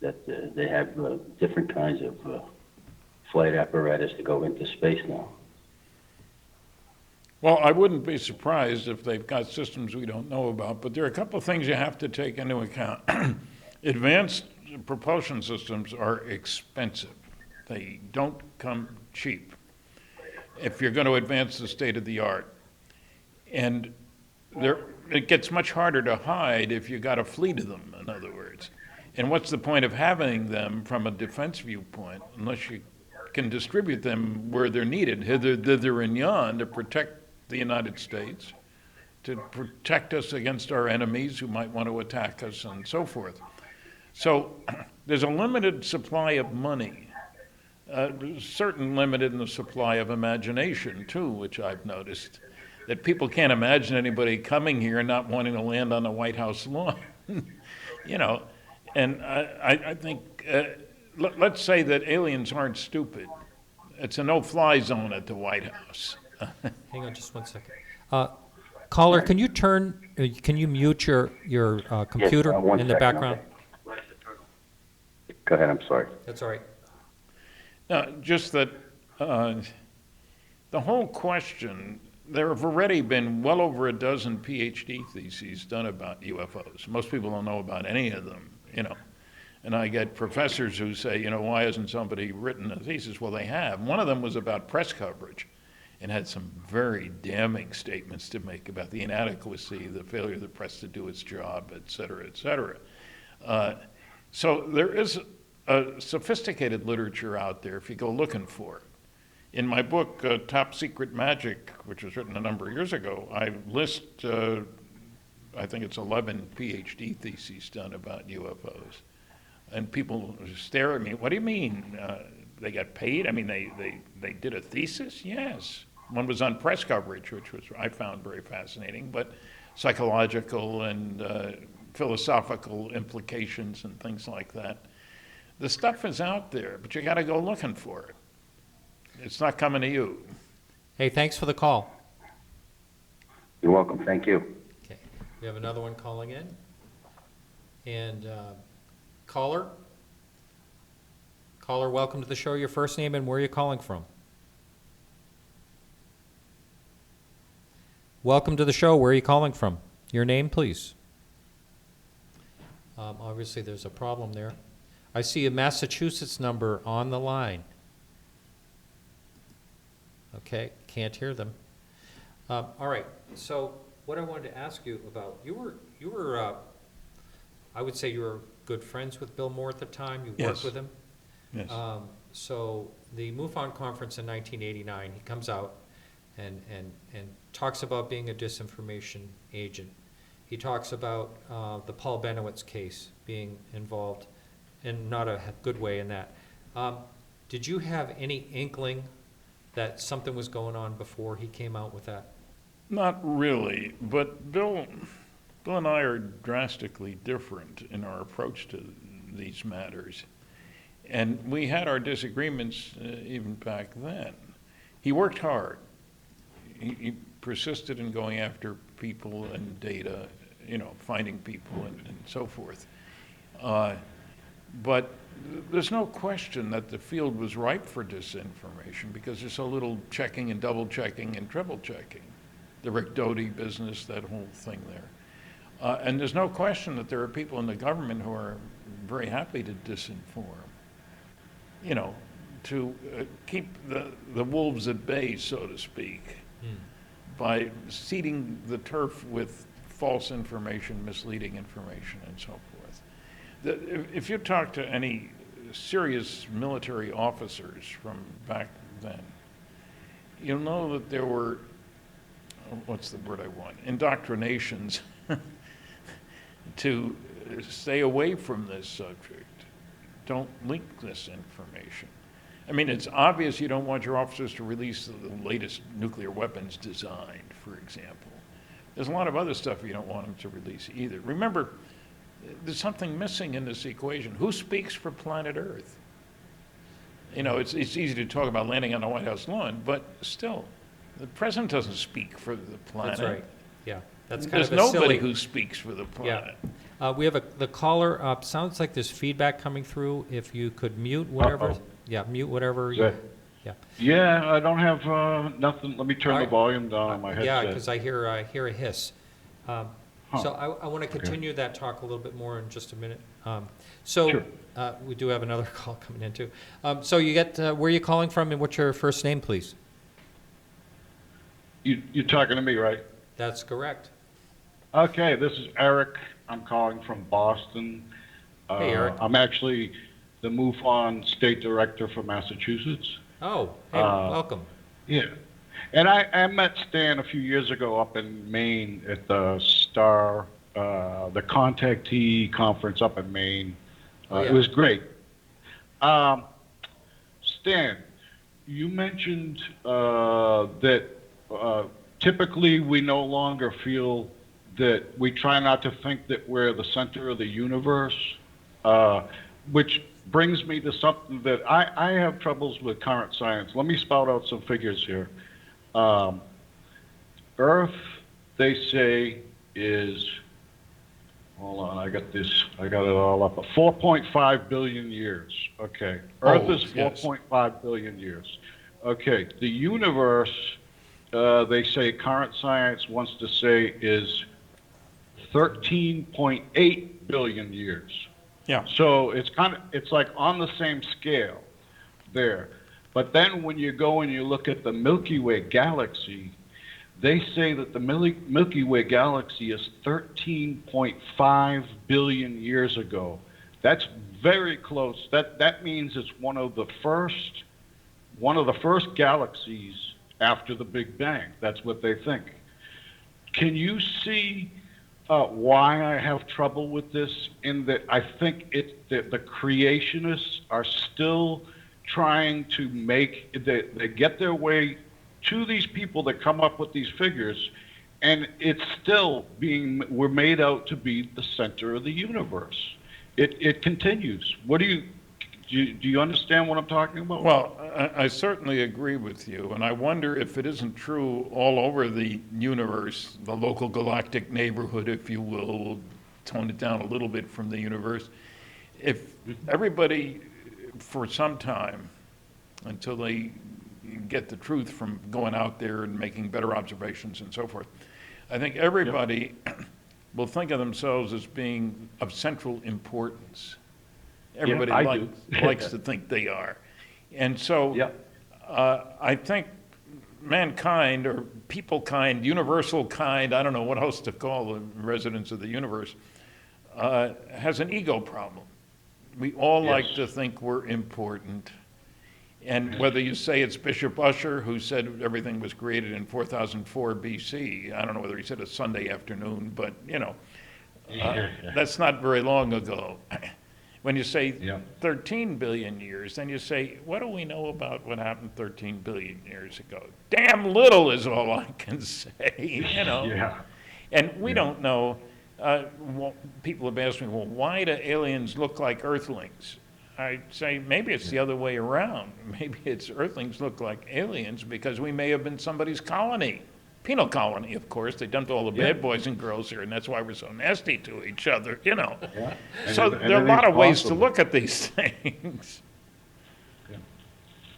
that they have different kinds of flight apparatus to go into space now. Well, I wouldn't be surprised if they've got systems we don't know about, but there are a couple of things you have to take into account. Advanced propulsion systems are expensive. They don't come cheap if you're going to advance the state of the art. And it gets much harder to hide if you got a fleet of them, in other words. And what's the point of having them from a defense viewpoint unless you can distribute them where they're needed, hither, thither, and yon, to protect the United States, to protect us against our enemies who might want to attack us, and so forth. So there's a limited supply of money, certain limited in the supply of imagination, too, which I've noticed, that people can't imagine anybody coming here and not wanting to land on the White House lawn. And I think, let's say that aliens aren't stupid. It's a no-fly zone at the White House. Hang on just one second. Caller, can you mute your computer One in the second, background? okay. Go ahead, I'm sorry. That's all right. No, just that the whole question, there have already been well over a dozen PhD theses done about UFOs. Most people don't know about any of them, And I get professors who say, why hasn't somebody written a thesis? Well, they have. One of them was about press coverage and had some very damning statements to make about the inadequacy, the failure of the press to do its job, et cetera, et cetera. So there is a sophisticated literature out there if you go looking for it. In my book, Top Secret MAJIC, which was written a number of years ago, I list, I think it's 11 PhD theses done about UFOs. And people stare at me, what do you mean? They got paid? I mean, they did a thesis? Yes. One was on press coverage, which I found very fascinating, but psychological and philosophical implications and things like that. The stuff is out there, but you got to go looking for it. It's not coming to you. Hey, thanks for the call. You're welcome. Thank you. Okay, we have another one calling in. And caller, welcome to the show. Your first name and where are you calling from? Welcome to the show. Where are you calling from? Your name, please. Obviously, there's a problem there. I see a Massachusetts number on the line. Okay, can't hear them. All right, so what I wanted to ask you about, you were I would say you were good friends with Bill Moore at the time. You worked Yes. with him. Yes. So the MUFON conference in 1989, he comes out and talks about being a disinformation agent. He talks about the Paul Benowitz case being involved in not a good way in that. Did you have any inkling that something was going on before he came out with that? Not really, but Bill Bill and I are drastically different in our approach to these matters. And we had our disagreements even back then. He worked hard. He persisted in going after people and data, finding people and so forth. But there's no question that the field was ripe for disinformation because there's so little checking and double checking and triple checking. The Rick Doty business, that whole thing there. And there's no question that there are people in the government who are very happy to disinform, to keep the wolves at bay, so to speak, by seeding the turf with false information, misleading information, and so forth. If you talk to any serious military officers from back then, you'll know that there were, what's the word I want, indoctrinations to stay away from this subject. Don't leak this information. I mean, it's obvious you don't want your officers to release the latest nuclear weapons design, for example. There's a lot of other stuff you don't want them to release either. Remember, there's something missing in this equation. Who speaks for planet Earth? It's easy to talk about landing on the White House lawn, but still, the president doesn't speak for the planet. That's right. Yeah, that's kind There's of a nobody silly. who speaks for the planet. Yeah. We have the caller. Sounds like there's feedback coming through. If you could mute whatever. Uh-oh. Yeah, mute whatever. Is that- Yeah. Yeah, I don't have nothing. Let me turn All the right. volume down on my headset. Yeah, because I hear a hiss. So I want to continue that talk a little bit more in just a minute. Sure. We do have another call coming in too. So you get where are you calling from and what's your first name, please? You're talking to me, right? That's correct. Okay, this is Eric. I'm calling from Boston. Hey, Eric. I'm actually the MUFON State Director for Massachusetts. Oh, hey, welcome. Yeah. And I met Stan a few years ago up in Maine at the STAR, the Contactee Conference up in Maine. Oh, yeah. It was great. Stan, you mentioned that typically we no longer feel that we try not to think that we're the center of the universe, which brings me to something that I have troubles with current science. Let me spout out some figures here. Earth, they say, is, hold on, I got it all up, 4.5 billion years. Okay. Earth is 4.5 billion years. Okay. The universe, they say, current science wants to say, is 13.8 billion years. Yeah. So it's like on the same scale there. But then when you go and you look at the Milky Way galaxy, they say that the Milky Way galaxy is 13.5 billion years ago. That's very close. That means it's one of the first galaxies after the Big Bang. That's what they think. Can you see why I have trouble with this? In that I think that the creationists are still trying to they get their way to these people that come up with these figures, and it's still we're made out to be the center of the universe. It continues. What do you understand what I'm talking about? Well, I certainly agree with you, and I wonder if it isn't true all over the universe, the local galactic neighborhood, if you will, tone it down a little bit from the universe. If everybody, for some time, until they get the truth from going out there and making better observations and so forth, I think everybody will think of themselves as being of central importance. Everybody likes to think they are. And so I think mankind, or people kind, universal kind, I don't know what else to call the residents of the universe, has an ego problem. We all like to think we're important. And whether you say it's Bishop Ussher, who said everything was created in 4004 BC, I don't know whether he said a Sunday afternoon, but, that's not very long ago. When you say 13 billion years, then you say, what do we know about what happened 13 billion years ago? Damn little is all I can say, And we don't know People have asked me, well, why do aliens look like Earthlings? I say maybe it's the other way around. Maybe it's Earthlings look like aliens because we may have been somebody's colony. Penal colony, of course. They dumped all the bad boys and girls here, and that's why we're so nasty to each other, you know. Yeah. So there are a lot of ways to look at these things.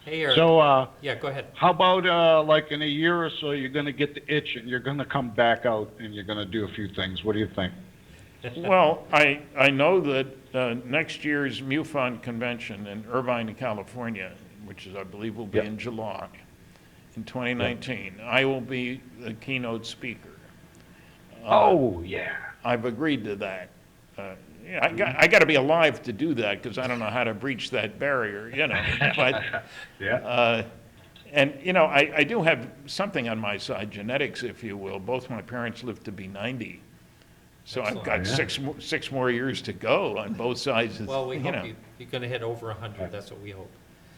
Hey, Eric. So, yeah, go ahead. how about like in a year or so, you're going to get the itch and you're going to come back out and you're going to do a few things. What do you think? Well, I know that next year's MUFON convention in Irvine, California, which is, I believe, will be in July in 2019, I will be the keynote speaker. I've agreed to that. Yeah, I got to be alive to do that because I don't know how to breach that barrier, you know. But and you know, I do have something on my side, genetics, if you will. Both my parents lived to be 90, so I've got six more years to go on both sides. Well, we hope you're going to hit over 100. That's what we hope.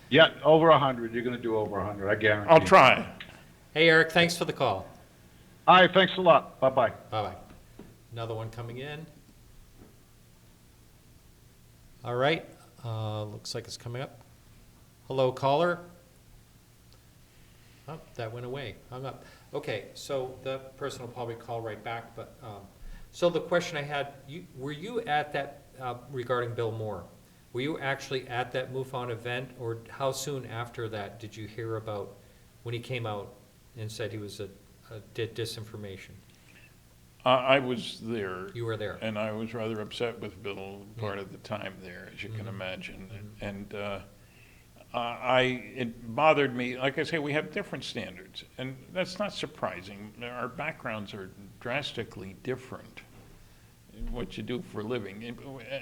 Yeah, over 100. You're going to do over 100, I guarantee. I'll try. Hey, Eric, thanks for the call. All right, thanks a lot. Bye-bye. Bye-bye. Another one coming in. All right, looks like it's coming up. Hello, caller. Oh, that went away, hung up. Okay, so the person will probably call right back, but, so the question I had, were you at that, regarding Bill Moore, were you actually at that MUFON event, or how soon after that did you hear about when he came out and said he was did disinformation? I was there. You were there. And I was rather upset with Bill part of the time there, as you can imagine. And it bothered me. Like I say, we have different standards, and that's not surprising. Our backgrounds are drastically different in what you do for a living.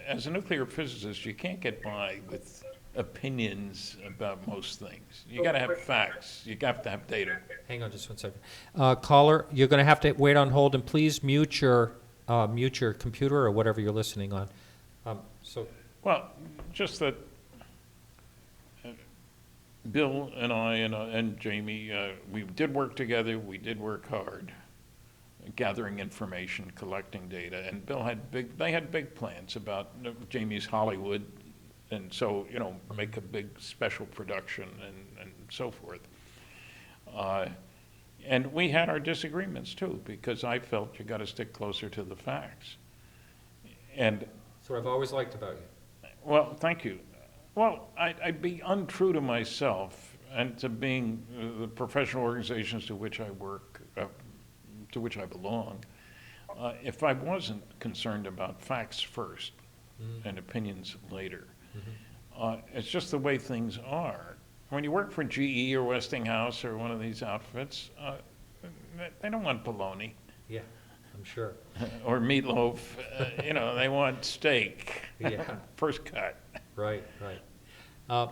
As a nuclear physicist, you can't get by with opinions about most things. You got to have facts. You have to have data. Hang on just one second. Caller, you're going to have to wait on hold, and please mute your computer or whatever you're listening on. Well, just that Bill and I and Jamie, we did work together. We did work hard, gathering information, collecting data. And Bill they had big plans about Jamie's Hollywood. And so, you know, make a big special production and so forth. And we had our disagreements too, because I felt you got to stick closer to the facts. And That's what I've always liked about you. well, thank you. Well, I'd be untrue to myself and to being the professional organizations to which I work, to which I belong, if I wasn't concerned about facts first and opinions later. It's just the way things are. When you work for GE or Westinghouse or one of these outfits, they don't want bologna. Yeah, I'm sure. Or meatloaf. You know, they want steak. Yeah. First cut. Right.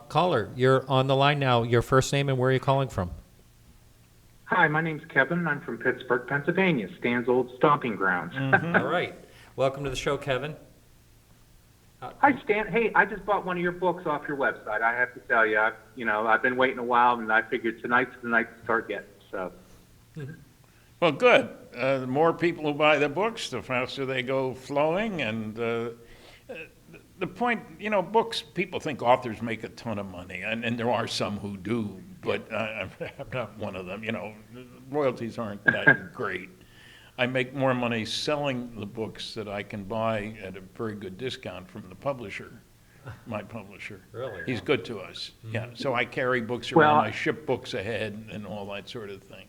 Caller, you're on the line now. Your first name and where are you calling from? Hi, my name's Kevin. I'm from Pittsburgh, Pennsylvania, Stan's old stomping grounds. All right. Welcome to the show, Kevin. Hi, Stan. Hey, I just bought one of your books off your website. I have to tell you, I've been waiting a while, and I figured tonight's the night to start getting. So. Well, good. The more people who buy the books, the faster they go flowing. And the point, you know, books, people think authors make a ton of money, and there are some who do, but I'm not one of them. You know, royalties aren't that great. I make more money selling the books that I can buy at a very good discount from the publisher, my publisher. Really? He's good to us. Yeah. So I carry books around, I ship books ahead, and all that sort of thing.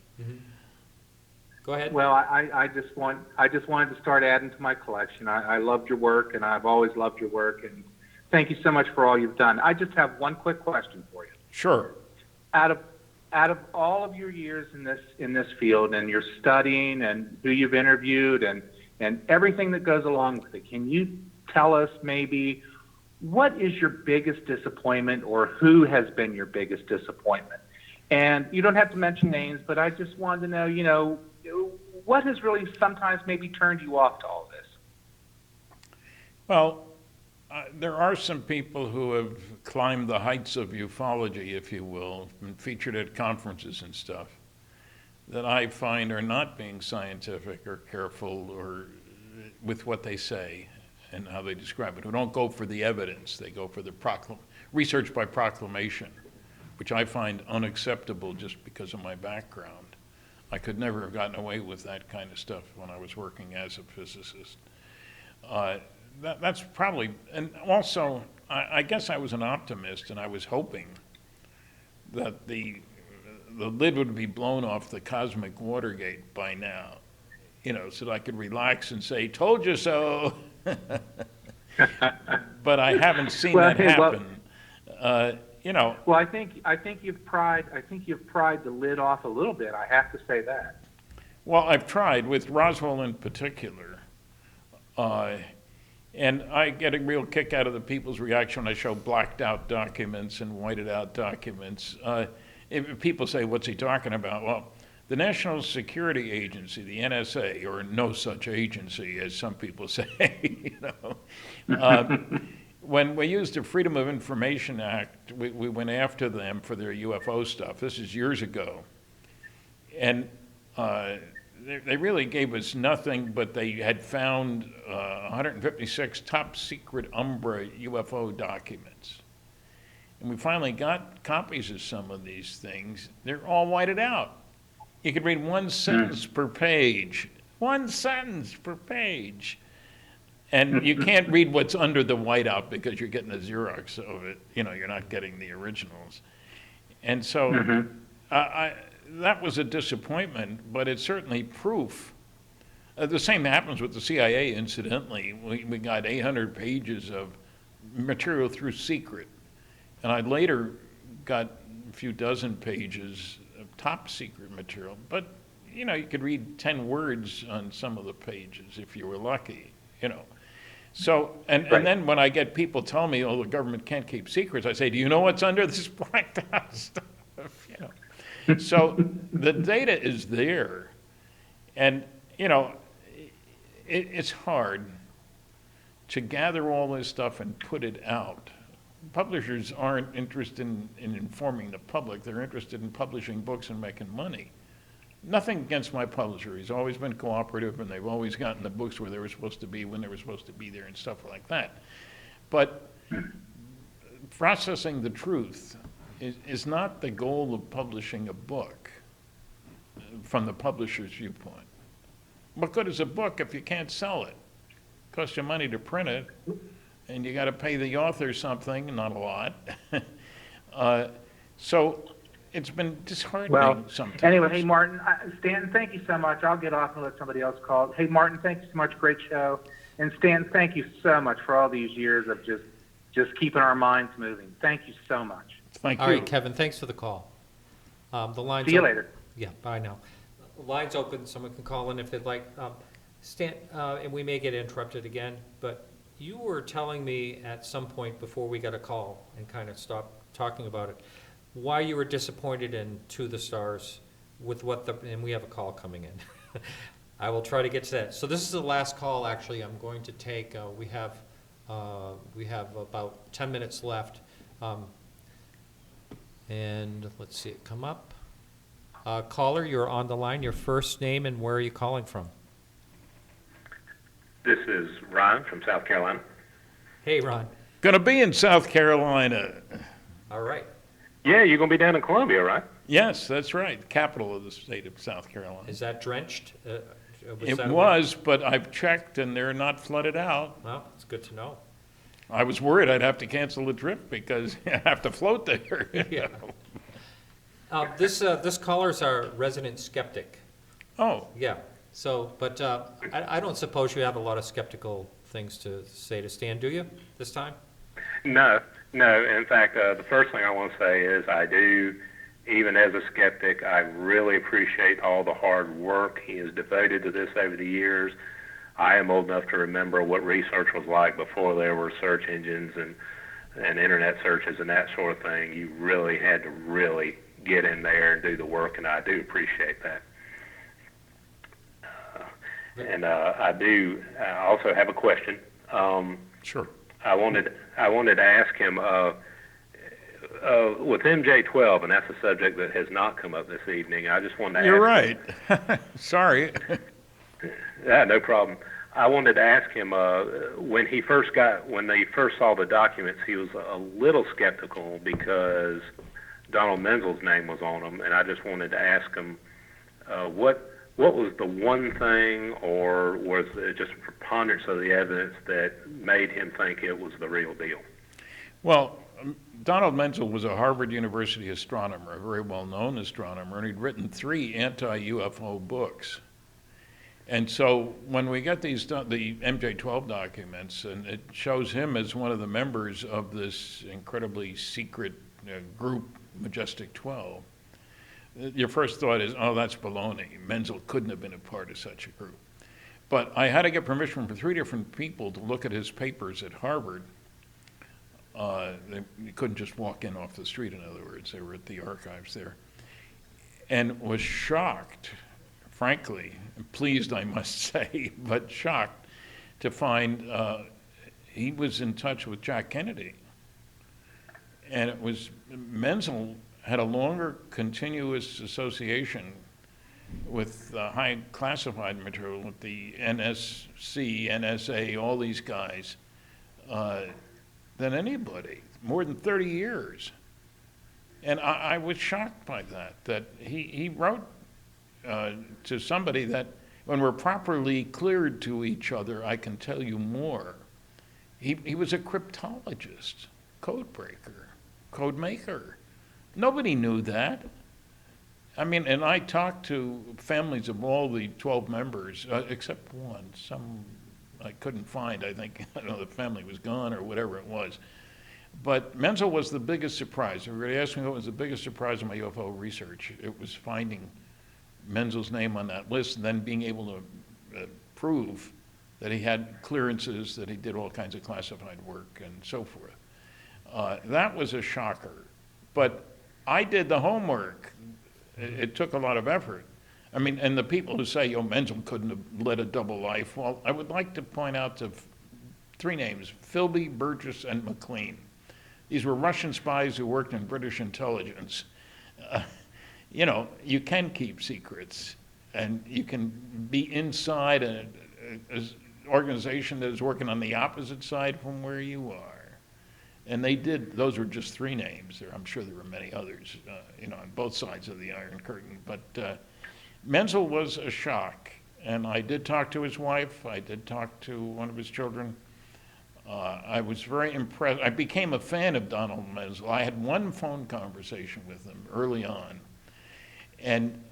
Go ahead. Well, I just wanted to start adding to my collection. I loved your work, and I've always loved your work. And thank you so much for all you've done. I just have one quick question for you. Sure. Out of all of your years in this field and your studying and who you've interviewed and everything that goes along with it, can you tell us maybe what is your biggest disappointment or who has been your biggest disappointment? And you don't have to mention names, but I just wanted to know, you know, what has really sometimes maybe turned you off to all this? Well, there are some people who have climbed the heights of ufology, if you will, and featured at conferences and stuff, that I find are not being scientific or careful or with what they say and how they describe it, who don't go for the evidence. They go for the research by proclamation, which I find unacceptable just because of my background. I could never have gotten away with that kind of stuff when I was working as a physicist. That's probably, and also, I guess I was an optimist, and I was hoping that the lid would be blown off the cosmic Watergate by now, so that I could relax and say, "Told you so." But I haven't seen that happen. Well, I think you've pried the lid off a little bit. I have to say that. Well, I've tried with Roswell in particular, and I get a real kick out of the people's reaction when I show blacked out documents and whited out documents. If people say, "What's he talking about?" Well, the National Security Agency, the NSA, or no such agency, as some people say, when we used the Freedom of Information Act, we went after them for their UFO stuff. This is years ago. And they really gave us nothing, but they had found 156 top secret Umbra UFO documents. And we finally got copies of some of these things. They're all whited out. You could read one sentence per page. One sentence per page. And you can't read what's under the whiteout because you're getting a Xerox of it. You're not getting the originals. And so that was a disappointment, but it's certainly proof. The same happens with the CIA, incidentally. We got 800 pages of material through secret. And I later got a few dozen pages of top secret material. But, you could read 10 words on some of the pages if you were lucky, So, and then when I get people tell me, "Oh, the government can't keep secrets," I say, "Do you know what's under this blacked out stuff?" So the data is there. And, it's hard to gather all this stuff and put it out. Publishers aren't interested in informing the public. They're interested in publishing books and making money. Nothing against my publisher. He's always been cooperative, and they've always gotten the books where they were supposed to be, when they were supposed to be there, and stuff like that. But processing the truth is not the goal of publishing a book from the publisher's viewpoint. What good is a book if you can't sell it? It costs you money to print it, and you got to pay the author something, not a lot. So it's been disheartening sometimes. Anyway, hey, Martin, Stanton, thank you so much. I'll get off and let somebody else call. Hey, Martin, thank you so much. Great show. And Stanton, thank you so much for all these years of just keeping our minds moving. Thank you so much. Thank you. All right, Kevin, thanks for the call. The line's See you open. later. Yeah, bye now. The line's open. Someone can call in if they'd like. Stan, and we may get interrupted again, but you were telling me at some point before we got a call and kind of stopped talking about it, why you were disappointed in To the Stars with and we have a call coming in. I will try to get to that. So this is the last call, actually, I'm going to take. We have about 10 minutes left. And let's see it come up. Caller, you're on the line. Your first name and where are you calling from? This is Ron from South Carolina. Hey, Ron. Going to be in South Carolina. All right. Yeah, you're going to be down in Columbia, right? Yes, that's right. Capital of the state of South Carolina. Is that drenched? It was, but I've checked and they're not flooded out. Well, it's good to know. I was worried I'd have to cancel the trip because I have to float there. Yeah. This caller's our resident skeptic. Oh. Yeah. So, but I don't suppose you have a lot of skeptical things to say to Stan, do you, this time? No. In fact, the first thing I want to say is I do, even as a skeptic, I really appreciate all the hard work he has devoted to this over the years. I am old enough to remember what research was like before there were search engines and internet searches and that sort of thing. You really had to really get in there and do the work, and I do appreciate that. And I also have a question. Sure. I wanted to ask him with MJ-12, and that's a subject that has not come up this evening. I just wanted to You're ask right. Sorry. Yeah, no problem. I wanted to ask him when they first saw the documents, he was a little skeptical because Donald Menzel's name was on them, and I just wanted to ask him what was the one thing, or was it just a preponderance of the evidence that made him think it was the real deal? Well, Donald Menzel was a Harvard University astronomer, a very well-known astronomer, and he'd written 3 anti-UFO books. And so when we get the MJ-12 documents, and it shows him as one of the members of this incredibly secret group, Majestic 12, your first thought is, oh, that's baloney. Menzel couldn't have been a part of such a group. But I had to get permission from 3 different people to look at his papers at Harvard. You couldn't just walk in off the street, in other words. They were at the archives there. And was shocked, frankly, pleased I must say, but shocked to find he was in touch with Jack Kennedy. And it was, Menzel had a longer continuous association with high classified material, with the NSC, NSA, all these guys, than anybody, more than 30 years. And I was shocked by that he wrote to somebody that when we're properly cleared to each other, I can tell you more. He was a cryptologist, code breaker, code maker. Nobody knew that. I mean, and I talked to families of all the 12 members, except one. Some I couldn't find. I think, I don't know, the family was gone or whatever it was. But Menzel was the biggest surprise. Everybody asked me what was the biggest surprise in my UFO research. It was finding Menzel's name on that list and then being able to prove that he had clearances, that he did all kinds of classified work and so forth. That was a shocker. But I did the homework. It took a lot of effort. I mean, and the people who say, oh, Menzel couldn't have led a double life, well, I would like to point out to 3 names, Philby, Burgess, and McLean. These were Russian spies who worked in British intelligence. You know, you can keep secrets, and you can be inside an organization that is working on the opposite side from where you are. And they did, those were just 3 names. I'm sure there were many others, you know, on both sides of the Iron Curtain. But Menzel was a shock. And I did talk to his wife. I did talk to one of his children. I was very impressed. I became a fan of Donald Menzel. I had one phone conversation with him early on. And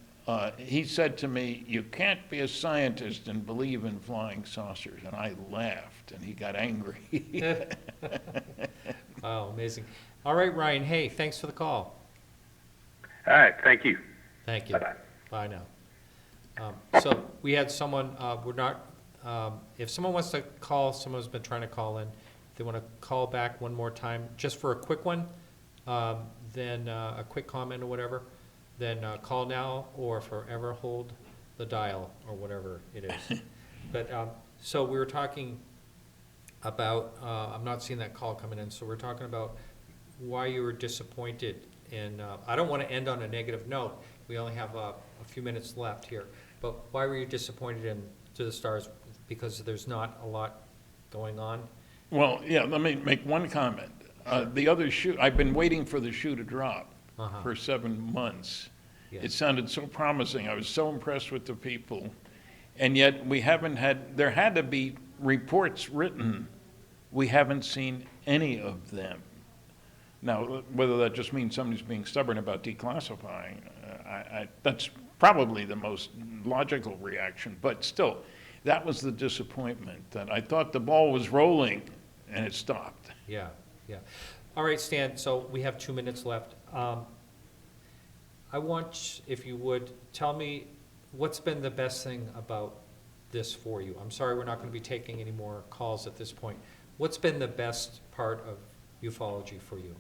he said to me, you can't be a scientist and believe in flying saucers. And I laughed, and he got angry. Wow, amazing. All right, Ryan, hey, thanks for the call. All right, thank you. Thank you. Bye-bye. Bye now. So we had someone, we're not, if someone wants to call, someone's been trying to call in, if they want to call back one more time, just for a quick one, then a quick comment or whatever, then call now or forever hold the dial or whatever it is. But so we were talking about, I'm not seeing that call coming in, so we're talking about why you were disappointed in, I don't want to end on a negative note, we only have a few minutes left here, but why were you disappointed in To the Stars? Because there's not a lot going on? Well, yeah, let me make one comment. The other shoe, I've been waiting for the shoe to drop for 7 months. Yes. It sounded so promising. I was so impressed with the people. And yet we haven't had, there had to be reports written. We haven't seen any of them. Now, whether that just means somebody's being stubborn about declassifying, that's probably the most logical reaction. But still, that was the disappointment, that I thought the ball was rolling and it stopped. Yeah, yeah. All right, Stan, so we have 2 minutes left. I want, if you would, tell me what's been the best thing about this for you. I'm sorry we're not going to be taking any more calls at this point. What's been the best part of ufology for you?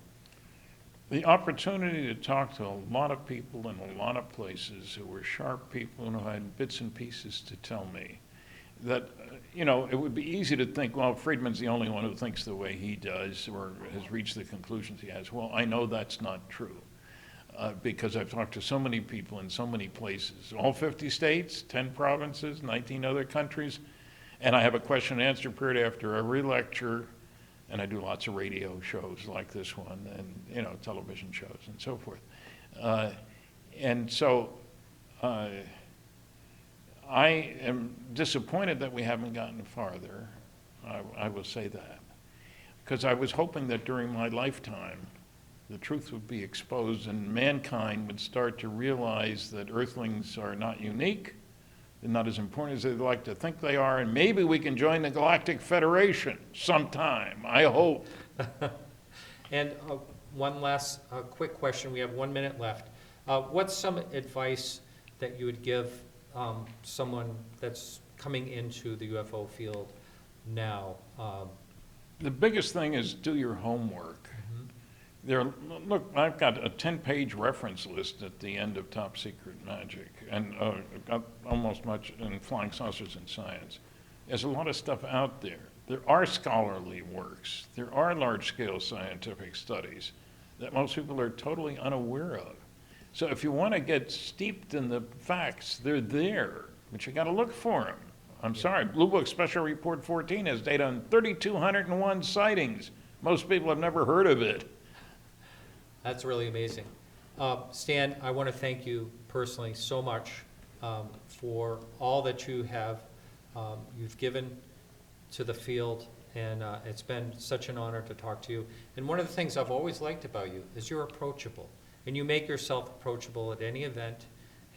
The opportunity to talk to a lot of people in a lot of places who were sharp people and who had bits and pieces to tell me. That, you know, it would be easy to think, well, Friedman's the only one who thinks the way he does or has reached the conclusions he has. Well, I know that's not true because I've talked to so many people in so many places, all 50 states, 10 provinces, 19 other countries, And I have a question and answer period after every lecture, and I do lots of radio shows like this one, and, you know, television shows and so forth. And so I am disappointed that we haven't gotten farther. I will say that. Because I was hoping that during my lifetime, the truth would be exposed and mankind would start to realize that Earthlings are not unique, they're not as important as they'd like to think they are, and maybe we can join the Galactic Federation sometime, I hope. And one last quick question. We have 1 minute left. What's some advice that you would give someone that's coming into the UFO field now? The biggest thing is do your homework. Look, I've got a 10-page reference list at the end of Top Secret MAJIC, and got almost much in Flying Saucers and Science. There's a lot of stuff out there. There are scholarly works. There are large-scale scientific studies that most people are totally unaware of. So if you want to get steeped in the facts, they're there, but you got to look for them. I'm sorry, Blue Book Special Report 14 has data on 3,201 sightings. Most people have never heard of it. That's really amazing. Stan, I want to thank you personally so much for all that you have, you've given to the field, and it's been such an honor to talk to you. And one of the things I've always liked about you is you're approachable, and you make yourself approachable at any event,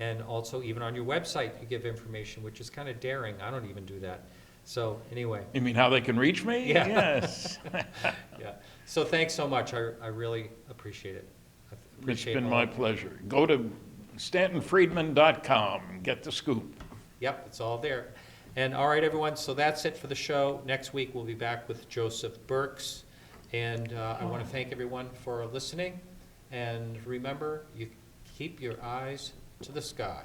and also even on your website you give information, which is kind of daring. I don't even do that. So anyway. You mean how they can reach me? Yeah. Yes. Yeah. So thanks so much. I really appreciate it. It's been my pleasure. Go to StantonFriedman.com and get the scoop. Yep, it's all there. And all right, everyone, so that's it for the show. Next week we'll be back with Joseph Burks. And I want to thank everyone for listening. And remember, you keep your eyes to the sky.